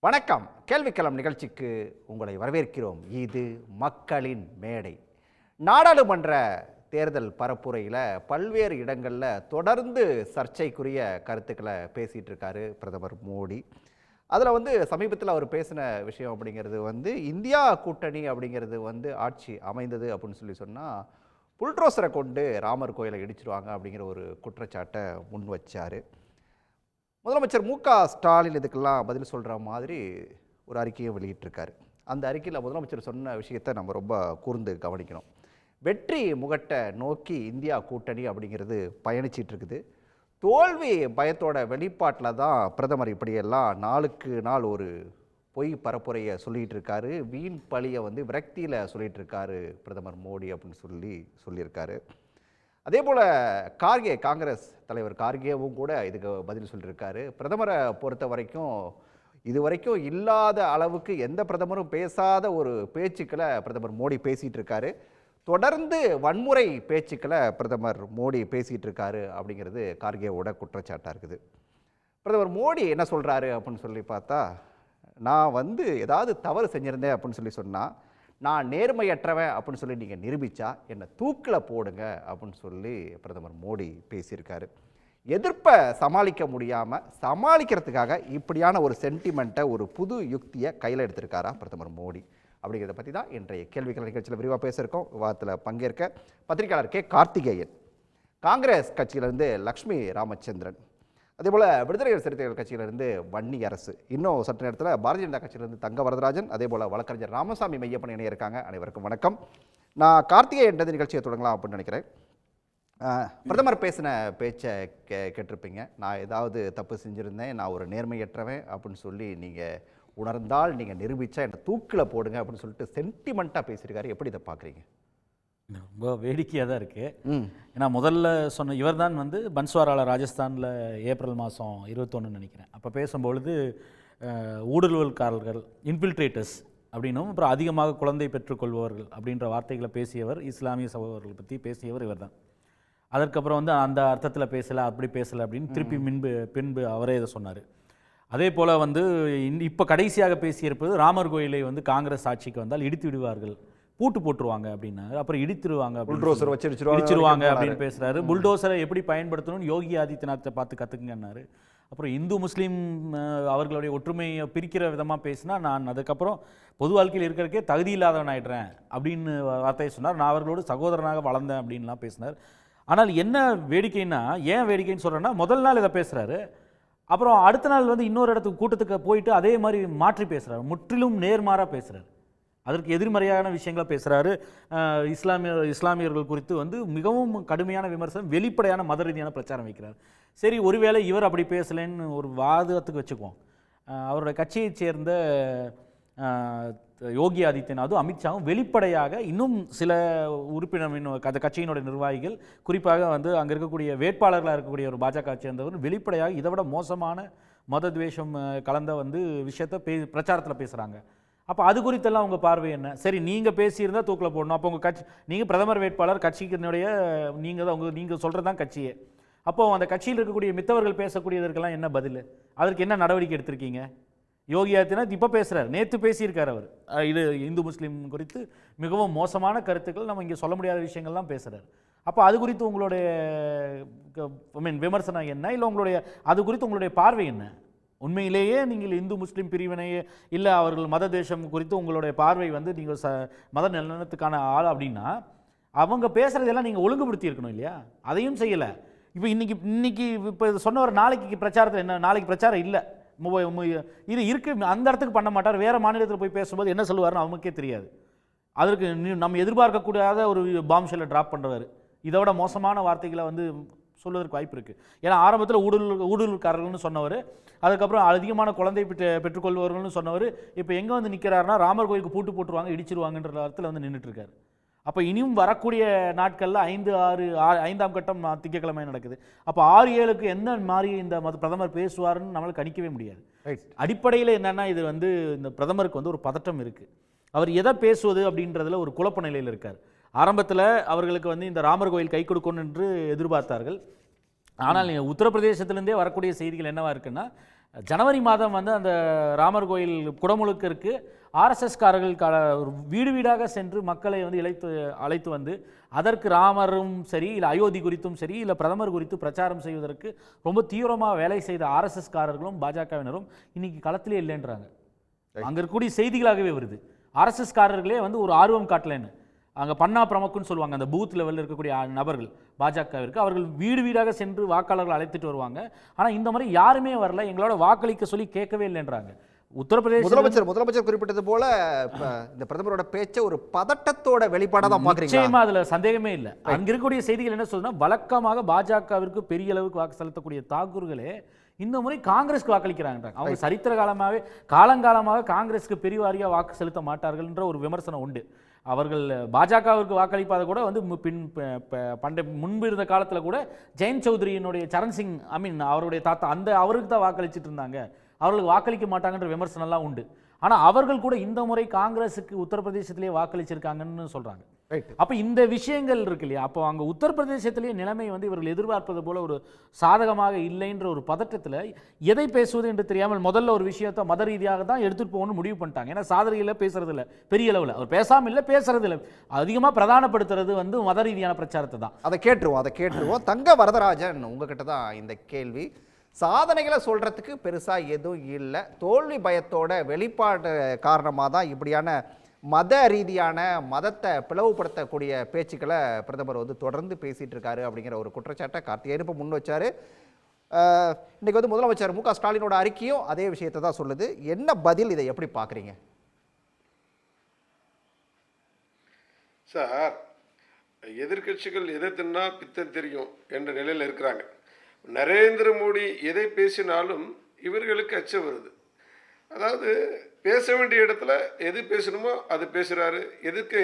வணக்கம். கேள்விக்களம் நிகழ்ச்சிக்கு உங்களை வரவேற்கிறோம். இது மக்களின் மேடை. நாடாளுமன்ற தேர்தல் பரப்புரையில் பல்வேறு இடங்களில் தொடர்ந்து சர்ச்சைக்குரிய கருத்துக்களை பேசிகிட்டு இருக்காரு பிரதமர் மோடி. அதில் சமீபத்தில் அவர் பேசின விஷயம் அப்படிங்கிறது இந்தியா கூட்டணி அப்படிங்கிறது ஆட்சி அமைந்தது அப்படின்னு சொன்னால் புல்ட்ரோசரை கொண்டு ராமர் கோயிலை இடிச்சிருவாங்க அப்படிங்கிற ஒரு குற்றச்சாட்டை முன் வச்சார். முதலமைச்சர் மு.க.ஸ்டாலின் இதுக்கெல்லாம் பதில் சொல்கிற மாதிரி ஒரு அறிக்கையை வெளியிட்டிருக்காரு. அந்த அறிக்கையில் முதலமைச்சர் சொன்ன விஷயத்தை நம்ம ரொம்ப கூர்ந்து கவனிக்கணும். வெற்றி முகட்டை நோக்கி இந்தியா கூட்டணி அப்படிங்கிறது பயணிச்சிட்டு இருக்குது. தோல்வி பயத்தோட வெளிப்பாட்டில் தான் பிரதமர் இப்படியெல்லாம் நாளுக்கு நாள் ஒரு பொய் பரப்புரையை சொல்லிகிட்டு இருக்காரு. வீண் பழியை விரக்தியில் சொல்லிகிட்டு இருக்காரு பிரதமர் மோடி அப்படின்னு சொல்லியிருக்காரு. அதே போல் கார்கே, காங்கிரஸ் தலைவர் கார்கேவும் கூட இதுக்கு பதில் சொல்லியிருக்காரு. பிரதமரை பொறுத்த வரைக்கும் இதுவரைக்கும் இல்லாத அளவுக்கு எந்த பிரதமரும் பேசாத ஒரு பேச்சுக்களை பிரதமர் மோடி பேசிகிட்டு இருக்காரு. தொடர்ந்து வன்முறை பேச்சுக்களை பிரதமர் மோடி பேசிகிட்டு இருக்காரு அப்படிங்கிறது கார்கேவோட குற்றச்சாட்டாக இருக்குது. பிரதமர் மோடி என்ன சொல்கிறாரு அப்படின்னு சொல்லி பார்த்தா, நான் ஏதாவது தவறு செஞ்சுருந்தேன் அப்படின்னு சொன்னால் நான் நேர்மையற்றவன் அப்படின்னு சொல்லி நீங்கள் நிரூபித்தா என்னை தூக்கில் போடுங்க அப்படின்னு சொல்லி பிரதமர் மோடி பேசியிருக்காரு. எதிர்ப்பை சமாளிக்க முடியாமல் சமாளிக்கிறதுக்காக இப்படியான ஒரு சென்டிமெண்ட்டை, ஒரு புது யுக்தியை கையில் எடுத்திருக்காரா பிரதமர் மோடி அப்படிங்கிறத பற்றி தான் இன்றைய கேள்விகள் நிகழ்ச்சியில் விரிவாக பேசியிருக்கோம். விவாதத்தில் பங்கேற்க பத்திரிகையாளர் கே. கார்த்திகேயன், காங்கிரஸ் கட்சியிலிருந்து லக்ஷ்மி ராமச்சந்திரன், அதேபோல் விடுதலை சிறுத்தைகள் கட்சியிலிருந்து வன்னி அரசு, இன்னும் சற்று நேரத்தில் பாரதிய ஜனதா கட்சியிலிருந்து தங்க வரதராஜன், அதேபோல் வழக்கறிஞர் ராமசாமி மையப்பன் இணைய இருக்காங்க. அனைவருக்கும் வணக்கம். நான் கார்த்திகேயன் நிகழ்ச்சியை தொடங்கலாம் அப்படின்னு நினைக்கிறேன். பிரதமர் பேசின பேச்சை கேட்டிருப்பீங்க. நான் ஏதாவது தப்பு செஞ்சுருந்தேன், நான் ஒரு நேர்மையற்றவன் அப்படின்னு சொல்லி நீங்கள் உணர்ந்தால் நீங்கள் நிரூபித்தா என்னை தூக்கில் போடுங்க அப்படின்னு சொல்லிட்டு சென்டிமெண்ட்டாக பேசியிருக்காரு. எப்படி இதை பார்க்குறீங்க? ரொம்ப வேடிக்கையாக தான் இருக்குது. ஏன்னா முதல்ல சொன்ன இவர் தான் பன்ஸ்வாராவில் ராஜஸ்தானில் ஏப்ரல் மாதம் 21 நினைக்கிறேன். அப்போ பேசும்பொழுது ஊடுருவல்காரர்கள், இன்ஃபில்ட்ரேட்டர்ஸ் அப்படின்னும், அப்புறம் அதிகமாக குழந்தை பெற்றுக்கொள்பவர்கள் அப்படின்ற வார்த்தைகளை பேசியவர், இஸ்லாமிய சகோதரர்களை பற்றி பேசியவர் இவர் தான். அதற்கப்புறம் அந்த அர்த்தத்தில் பேசலை, அப்படி பேசலை அப்படின்னு திருப்பி பின்பு அவரே இதை சொன்னார். அதே போல் இப்போ கடைசியாக பேசியிருப்பது ராமர் கோயிலை காங்கிரஸ் ஆட்சிக்கு வந்தால் இடித்து விடுவார்கள், பூட்டு போட்டுருவாங்க அப்படின்னாரு. அப்புறம் இடித்துருவாங்க, புல்டோசர் இடிச்சிருவாங்க அப்படின்னு பேசுகிறாரு. புல்டோசரை எப்படி பயன்படுத்தணும்னு யோகி ஆதித்யநாத்தை பார்த்து கற்றுக்குங்கன்னாரு. அப்புறம் இந்து முஸ்லீம் அவர்களுடைய ஒற்றுமையை பிரிக்கிற விதமாக பேசினா நான் அதுக்கப்புறம் பொது வாழ்க்கையில் இருக்கிறதுக்கே தகுதி இல்லாதவன் ஆகிடுறேன் அப்படின்னு வார்த்தையை சொன்னார். நான் அவர்களோடு சகோதரனாக வளர்ந்தேன் அப்படின்லாம் பேசினார். ஆனால் என்ன வேடிக்கைன்னா, ஏன் வேடிக்கைன்னு சொல்கிறேன்னா, முதல் நாள் இதை பேசுகிறாரு, அப்புறம் அடுத்த நாள் இன்னொரு இடத்துக்கு கூட்டத்துக்கு போயிட்டு அதே மாதிரி மாற்றி பேசுகிறார், முற்றிலும் நேர்மாறாக பேசுகிறார், அதற்கு எதிர்மறையான விஷயங்களை பேசுகிறாரு. இஸ்லாமியர்கள் குறித்து மிகவும் கடுமையான விமர்சனம், வெளிப்படையான மத ரீதியான பிரச்சாரம் வைக்கிறார். சரி, ஒருவேளை இவர் அப்படி பேசலைன்னு ஒரு வாதத்துக்கு வச்சுக்குவோம். அவருடைய கட்சியைச் சேர்ந்த யோகி ஆதித்யநாத்தும் அமித்ஷாவும் வெளிப்படையாக இன்னும் சில உறுப்பினர், அந்த கட்சியினுடைய நிர்வாகிகள், குறிப்பாக அங்கே இருக்கக்கூடிய வேட்பாளர்களாக இருக்கக்கூடிய ஒரு பாஜக சேர்ந்தவர் வெளிப்படையாக இதை விட மோசமான மத துவேஷம் கலந்த விஷயத்தை பிரச்சாரத்தில் பேசுகிறாங்க. அப்போ அது குறித்தெல்லாம் உங்கள் பார்வை என்ன? சரி, நீங்கள் பேசியிருந்தால் தூக்கில் போடணும். அப்போ உங்கள் கட்சி, நீங்கள் பிரதமர் வேட்பாளர், கட்சிக்கினுடைய நீங்கள் சொல்கிறது தான் கட்சியே. அப்போது அந்த கட்சியில் இருக்கக்கூடிய மித்தவர்கள் பேசக்கூடியதற்கெல்லாம் என்ன பதில்? அதற்கு என்ன நடவடிக்கை எடுத்திருக்கீங்க? யோகி ஆதித்யநாத் இப்போ பேசுகிறார், நேற்று பேசியிருக்கார் அவர். இது இந்து முஸ்லீம் குறித்து மிகவும் மோசமான கருத்துக்கள், நம்ம இங்கே சொல்ல முடியாத விஷயங்கள்லாம் பேசுகிறார். அப்போ அது குறித்து உங்களுடைய விமர்சனம் என்ன? இல்லை அது குறித்து உங்களுடைய பார்வை என்ன? உண்மையிலேயே நீங்கள் இந்து முஸ்லீம் பிரிவினையே இல்லை அவர்கள் மத தேசம் குறித்து உங்களுடைய பார்வை நீங்கள் மத நிலநலத்துக்கான ஆள் அப்படின்னா அவங்க பேசுகிறதெல்லாம் நீங்கள் ஒழுங்குபடுத்தி இருக்கணும் இல்லையா? அதையும் செய்யலை. இப்போ இன்னைக்கு இப்போ சொன்ன ஒரு நாளைக்கு பிரச்சாரத்தில் என்ன, நாளைக்கு பிரச்சாரம் இல்லை, இது இருக்குது, அந்த இடத்துக்கு பண்ண மாட்டார். வேறு மாநிலத்தில் போய் பேசும்போது என்ன சொல்லுவார்னு அவங்களுக்கே தெரியாது. அதற்கு நம்ம எதிர்பார்க்கக்கூடாத ஒரு பாம் ஷெல்லை ட்ராப் பண்ணுறாரு. இதை விட மோசமான வார்த்தைகளை சொல்வதற்கு வாய்ப்பு இருக்குது. ஏன்னா ஆரம்பத்தில் ஊடுருவல்காரர்கள்னு சொன்னவர், அதுக்கப்புறம் அதிகமான குழந்தை பெற்றுக்கொள்பவர்கள்னு சொன்னவர், இப்போ எங்கே நிற்கிறாருன்னா ராமர் கோயிலுக்கு பூட்டு போட்டுருவாங்க, இடிச்சிருவாங்கன்ற இடத்துல நின்றுட்டுருக்காரு. அப்போ இனியும் வரக்கூடிய நாட்களில் 5ஆம் கட்டம் திங்கட்கிழமை நடக்குது. அப்போ 6-7க்கு என்ன மாதிரி இந்த பிரதமர் பேசுவார்னு நம்மளால் கணிக்கவே முடியாது. அடிப்படையில் என்னென்னா, இது இந்த பிரதமருக்கு ஒரு பதட்டம் இருக்குது. அவர் எதை பேசுவது அப்படின்றதுல ஒரு குழப்ப நிலையில் இருக்கார். ஆரம்பத்தில் அவர்களுக்கு இந்த ராமர் கோயில் கை கொடுக்கணும் என்று எதிர்பார்த்தார்கள். ஆனால் உத்தரப்பிரதேசத்திலேருந்தே வரக்கூடிய செய்திகள் என்னவா இருக்குன்னா, ஜனவரி மாதம் வந்து அந்த ராமர் கோயில் குடமுழுக்கிற்கு ஆர்எஸ்எஸ்காரர்கள் வீடு வீடாக சென்று மக்களை வந்து அழைத்து வந்து அதற்கு ராமரும் சரி இல்லை அயோத்தி குறித்தும் சரி இல்லை பிரதமர் குறித்து பிரச்சாரம் செய்வதற்கு ரொம்ப தீவிரமாக வேலை செய்த ஆர்எஸ்எஸ்காரர்களும் பாஜகவினரும் இன்னைக்கு களத்திலே இல்லைன்றாங்க. அங்கே இருக்கக்கூடிய செய்திகளாகவே வருது. ஆர்எஸ்எஸ்காரர்களே வந்து ஒரு ஆர்வம் காட்டலைன்னு அங்கே பன்னா பிரமுக்குன்னு சொல்லுவாங்க. அந்த பூத் லெவலில் இருக்கக்கூடிய நபர்கள் பாஜகவிற்கு அவர்கள் வீடு வீடாக சென்று வாக்காளர்கள் அழைத்துட்டு வருவாங்க. ஆனால் இந்த மாதிரி யாருமே வரல, எங்களோட வாக்களிக்க சொல்லி கேட்கவே இல்லைன்றாங்க. உத்தரப்பிரதேச முதலமைச்சர் குறிப்பிட்டது போல இந்த பிரதமரோட பேச்ச ஒரு பதட்டத்தோட வெளிப்பாடா தான் பாக்குறீங்க. நிச்சயமா அதுல சந்தேகமே இல்லை. அங்க இருக்கக்கூடிய செய்திகள் என்ன சொல்றதுன்னா, வழக்கமாக பாஜகவிற்கு பெரிய அளவுக்கு வாக்கு செலுத்தக்கூடிய தாக்கூர்களே இந்த முறை காங்கிரஸ்க்கு வாக்களிக்கிறாங்க. அவங்க சரித்திர காலங்காலமாக காங்கிரஸ்க்கு பெரியவாரியா வாக்கு செலுத்த மாட்டார்கள் என்ற ஒரு விமர்சனம் உண்டு. அவர்கள் பாஜகவிற்கு வாக்களிப்பாத கூட வந்து முன்பு இருந்த காலத்தில் கூட ஜெயந்த் சௌத்ரியினுடைய சரண் சிங் அவருடைய தாத்தா அவருக்கு தான் வாக்களிச்சுட்டு இருந்தாங்க, அவர்களுக்கு வாக்களிக்க மாட்டாங்கன்ற விமர்சனம்லாம் உண்டு. ஆனால் அவர்கள் கூட இந்த முறை காங்கிரஸுக்கு உத்தரப்பிரதேசத்திலேயே வாக்களிச்சிருக்காங்கன்னு சொல்றாங்க. அப்போ இந்த விஷயங்கள் இருக்கு இல்லையா, அப்போ அங்கே உத்தரப்பிரதேசத்திலேயே நிலைமை வந்து இவர்கள் எதிர்பார்ப்பது போல ஒரு சாதகமாக இல்லைன்ற ஒரு பதட்டத்தில் எதை பேசுவது என்று தெரியாமல் முதல்ல ஒரு விஷயத்தை மத ரீதியாக தான் எடுத்துட்டு போகணும்னு முடிவு பண்ணிட்டாங்க. ஏன்னா சாதனையில் பேசுறது இல்லை, பெரிய அளவில் அவர் பேசாமல் இல்லை, பேசுறது இல்லை, அதிகமாக பிரதானப்படுத்துறது வந்து மத ரீதியான பிரச்சாரத்தை தான். அதை கேட்டுருவோம். தங்க வரதராஜன், உங்ககிட்ட தான் இந்த கேள்வி. சாதனைகளை சொல்றதுக்கு பெருசா எதுவும் இல்லை, தோல்வி பயத்தோட வெளிப்பாடு காரணமாக தான் இப்படியான மத ரீதியான மதத்தை பிளவுபடுத்தக்கூடிய பேச்சுக்களை பிரதமர் வந்து தொடர்ந்து பேசிட்டு இருக்காரு அப்படிங்கிற ஒரு குற்றச்சாட்டை கார்த்திகேயன் இப்போ முன் வச்சாரு. இன்னைக்கு வந்து முதலமைச்சர் மு க ஸ்டாலினோட அறிக்கையும் அதே விஷயத்தை தான் சொல்லுது. என்ன பதில், இதை எப்படி பார்க்குறீங்க சார்? எதிர்கட்சிகள் எதை தின்னா பித்தம் தெரியும் என்ற நிலையில் இருக்கிறாங்க. நரேந்திர மோடி எதை பேசினாலும் இவர்களுக்கு அச்சம் வருது. அதாவது பேச வேண்டிய இடத்துல எது பேசணுமோ அது பேசுகிறாரு.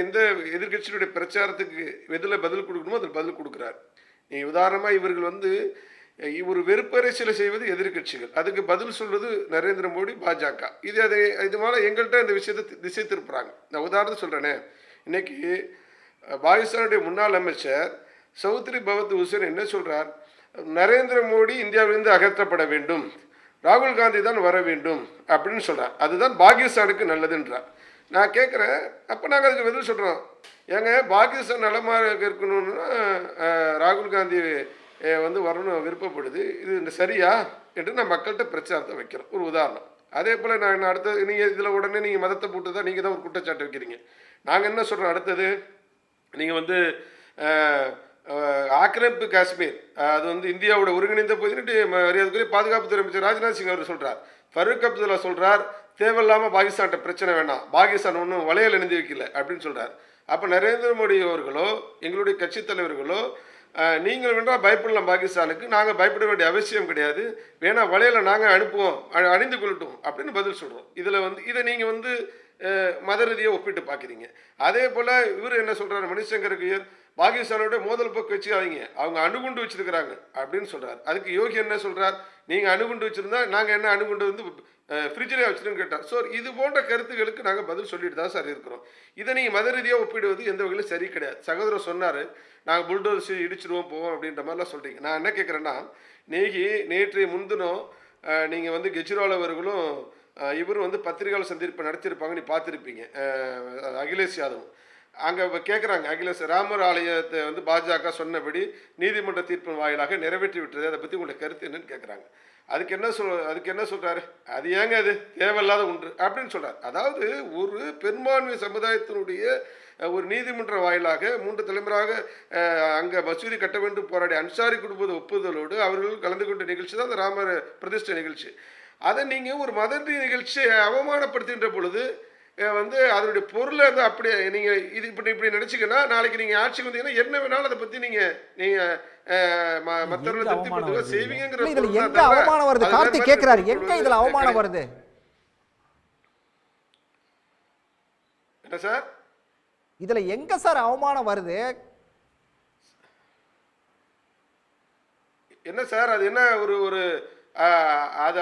எந்த எதிர்கட்சியுடைய பிரச்சாரத்துக்கு எதில் பதில் கொடுக்கணுமோ அதில் பதில் கொடுக்குறாரு. உதாரணமாக இவர்கள் வந்து ஒரு வெறுப்பரசியலை செய்வது எதிர்கட்சிகள், அதுக்கு பதில் சொல்வது நரேந்திர மோடி பாஜக. இது மேலே எங்கள்கிட்ட இந்த விஷயத்தை திசை திருப்புறாங்க. நான் உதாரணம் சொல்கிறேனே, இன்னைக்கு பாகிஸ்தானுடைய முன்னாள் அமைச்சர் சௌத்ரி பவத் ஹுசேன் என்ன சொல்கிறார், நரேந்திர மோடி இந்தியாவிலிருந்து அகற்றப்பட வேண்டும், ராகுல் காந்தி தான் வர வேண்டும் அப்படின்னு சொல்கிறார். அதுதான் பாகிஸ்தானுக்கு நல்லதுன்றார். நான் கேட்குறேன், அப்போ நாங்கள் அதுக்கு பதில் சொல்கிறோம், ஏங்க பாகிஸ்தான் நலமாக இருக்கணும்னா ராகுல் காந்தி வந்து வரணும் விருப்பப்படுது, இது சரியா என்று நான் மக்கள்கிட்ட பிரச்சாரத்தை வைக்கிறோம். ஒரு உதாரணம். அதே போல் நான் அடுத்தது நீங்கள் இதில் உடனே நீங்கள் மதத்தை போட்டு தான் நீங்கள் தான் ஒரு குற்றச்சாட்டு வைக்கிறீங்க. நாங்கள் என்ன சொல்கிறோம், அடுத்தது நீங்கள் வந்து ஆக்கிரமிப்பு காஷ்மீர் அது வந்து இந்தியாவோட ஒருங்கிணைந்த பகுதி மரியாதைக்குரிய பாதுகாப்புத்துறை அமைச்சர் ராஜ்நாத் சிங் அவர் சொல்கிறார். ஃபரூக் அப்துல்லா சொல்கிறார், தேவையில்லாமல் பாகிஸ்தான்கிட்ட பிரச்சனை வேணாம், பாகிஸ்தான் ஒன்றும் வளையல் எழுதி வைக்கல அப்படின்னு சொல்கிறார். அப்போ நரேந்திர மோடி அவர்களோ எங்களுடைய கட்சி தலைவர்களோ நீங்கள் வேண்டாம் பயப்படலாம் பாகிஸ்தானுக்கு, நாங்கள் பயப்பட வேண்டிய அவசியம் கிடையாது, வேணா வளையலை நாங்கள் அனுப்புவோம், அணிந்து கொள்ளட்டும் அப்படின்னு பதில் சொல்கிறோம். இதில் வந்து இதை நீங்கள் வந்து மத ரீதியாக ஒப்பிட்டு பார்க்குறீங்க. அதே போல் இவர் என்ன சொல்கிறார், மணிசங்கர் ஐயர், பாகிஸ்தானோட மோதல் போக்கு வச்சுக்காதீங்க, அவங்க அணுகுண்டு வச்சிருக்கிறாங்க அப்படின்னு சொல்கிறார். அதுக்கு யோகி என்ன சொல்கிறார், நீங்கள் அணுகுண்டு வச்சுருந்தா நாங்கள் என்ன அணுகுண்டு வந்து ஃப்ரிட்ஜிலே வச்சுருன்னு கேட்டார். ஸோ இது போன்ற கருத்துக்களுக்கு நாங்கள் பதில் சொல்லிட்டு தான் சார் இருக்கிறோம். இதை நீங்கள் மத ரீதியாக ஒப்பிடுவது எந்த வகையிலும் சரி கிடையாது. சகோதரர் சொன்னார், நாங்கள் புல்டோஸ் இடிச்சிடுவோம் போவோம் அப்படின்ற மாதிரிலாம் சொல்கிறீங்க. நான் என்ன கேட்குறேன்னா, நேற்று முன்தினம் நீங்கள் வந்து கெஜ்ரிவால் அவர்களும் இவரும் வந்து பத்திரிகையாளர் சந்திப்பு நடத்தியிருப்பாங்க, நீ பார்த்துருப்பீங்க. அகிலேஷ் யாதவ் அங்கே கேட்குறாங்க, அகிலேஷ் ராமர் ஆலயத்தை வந்து பாஜக சொன்னபடி நீதிமன்ற தீர்ப்பின் வாயிலாக நிறைவேற்றி விட்டது, அதை பற்றி உங்களுடைய கருத்து என்னன்னு கேட்குறாங்க. அதுக்கு என்ன சொல்கிறாரு, அது ஏங்க அது தேவையில்லாத ஒன்று அப்படின்னு சொல்கிறார். அதாவது ஒரு பெரும்பான்மை சமுதாயத்தினுடைய ஒரு நீதிமன்ற வாயிலாக 3 தலைமுறையாக அங்கே மசூதி கட்ட வேண்டும் போராடிய அன்சாரி குடும்ப ஒப்புதலோடு அவர்கள் கலந்து கொண்ட நிகழ்ச்சி தான் அந்த ராமர் பிரதிஷ்டை நிகழ்ச்சி. அதை நீங்கள் ஒரு மதத்தி நிகழ்ச்சியை அவமானப்படுத்துகின்ற பொழுது வந்து அதனுடைய பொருளை வந்து அப்படியே நீங்கள் இது இப்படி நினச்சிங்கன்னா நாளைக்கு நீங்கள் ஆட்சிக்கு வந்தீங்கன்னா என்ன வேணாலும் அதை பற்றி நீங்கள் மற்றவர்களை திருப்திப்படுத்த செய்வீங்கிற அவமானம் வருது. கார்த்தி கேட்கிறாரு, எங்க இதுல அவமானம் வருது? என்ன சார் இதுல எங்க சார் அவமானம் வருது? என்ன சார் அது என்ன ஒரு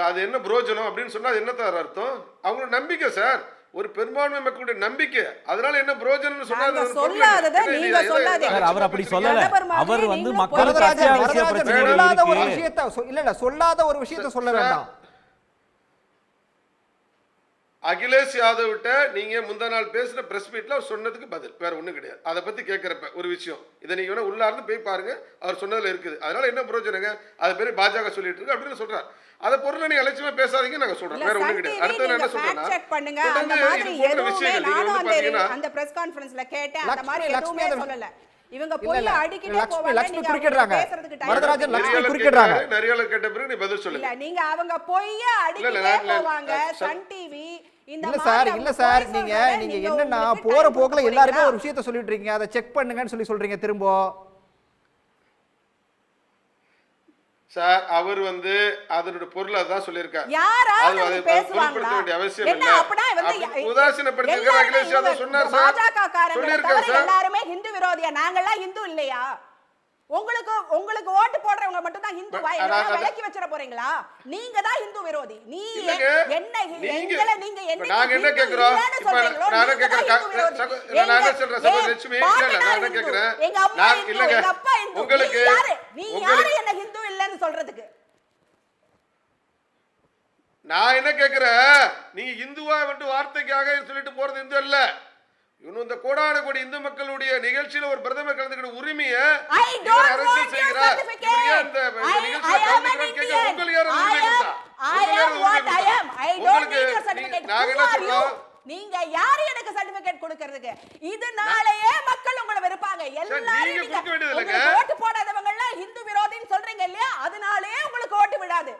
அது என்ன புரோஜனம் அப்படின்னு சொன்னா அது என்ன சார் அர்த்தம்? அவங்களோட நம்பிக்கை சார், ஒரு பெரும்பான்மை மக்களுடைய நம்பிக்கை. அதனால என்ன பிரயோஜனம்னு சொன்னாரு நீங்க சொல்லாதீங்க. அவர் அப்படி சொல்லல. அவர் வந்து மக்களுக்கு சொல்லாத ஒரு விஷயத்தை சொல்ல வேண்டாம். அகிலேஷ் யாதவ் கிட்ட நீங்க முந்தா நாள் பேசுன பிரஸ் மீட்ல அவர் சொன்னதுக்கு பதில், வேற ஒண்ணும் கிடையாது. அதை பத்தி கேட்கிறப்ப ஒரு விஷயம், இதை நீங்க வேணா உள்ளார்ந்து போய் பாருங்க, அவர் சொன்னதுல இருக்குது. அதனால என்ன பிரயோஜனங்க, அது பேரு பாஜக சொல்லிட்டு இருக்கு அப்படின்னு சொல்றாரு. அதை பொருளை நீங்க அலட்சியமா பேசாதீங்க, நாங்க சொல்றோம், வேற ஒண்ணும் கிடையாது. அடுத்து என்ன சொல்றேன்னா, செக் பண்ணுங்க, அந்த மாதிரி எதுவுமே நானும் அந்த பிரஸ் கான்ஃபரன்ஸ்ல கேட்டேன், அந்த மாதிரி எதுவுமே சொல்லல. இவங்க போய் அடிக்கிட்டே போவாங்க, லட்சுமி நீங்க குறுக்கிடுறாங்க, பேசுறதுக்கு டைம் வரதராஜன் லட்சுமி குறுக்கிடுறாங்க. நிறைய கேட்ட பிறகு நீ பதில் சொல்லுங்க. இல்ல நீங்க அவங்க போய் அடிக்கிட்டே போவாங்க. சன் டிவி இந்த இல்ல சார் நீங்க என்னன்னா போற போக்குல எல்லாருமே ஒரு விஷயத்தை சொல்லிட்டு இருக்கீங்க, அதை செக் பண்ணுங்கன்னு சொல்றீங்க திரும்ப. சார் அவர் அதனுடைய பொருளை தான் சொல்லியிருக்காரு. யாராவது பேசுவாங்களா? வேண்டிய அவசியம் என்ன அப்படா உதாசீனப்படுத்தி அகிலேஷ் யாதவ் சொன்னார் சார். பாஜக காரங்க சொல்லியிருக்காரு சார். எல்லாரும் ஹிந்து விரோதியா? நாங்கெல்லாம் ஹிந்து இல்லையா? உங்களுக்கு ஓட்டு போடுறவங்க மட்டும் தான் ஹிந்துவா? எல்லாம் விலக்கி வச்சிர போறீங்களா? நீங்க தான் ஹிந்து விரோதி. நீங்க என்ன நாங்க என்ன கேக்குறோம்? இப்ப நான் என்ன கேக்குறேன், நான் என்ன சொல்றேன் சகோதரி லட்சுமி, இல்ல நான் என்ன கேக்குறேன், நான் இல்லங்க உங்களுக்கு நீ யாரு என்ன ஹிந்து இல்லன்னு சொல்றதுக்கு? நான் என்ன கேக்குறேன், நீங்க இந்துவா வார்த்தைக்காக சொல்லிட்டு போறது இந்து அல்ல. இன்னும் இந்த கோடான கோடி இந்து மக்களுடைய நிகழ்ச்சியில ஒரு பிரதமர் கலந்துக்கிற உரிமையை அரசியல் செய்கிறார். நீங்க யாரு எனக்கு சர்டிபிகேட் கொடுக்கிறதுக்கு? இதனாலேயே மக்கள் உங்களை வெறுப்பாங்க. எல்லாரும் ஓட்டு போடாதவங்க எல்லாம் ஹிந்து விரோதின்னு சொல்றீங்க இல்லையா? அதனாலேயே உங்களுக்கு ஓட்டு விடாது.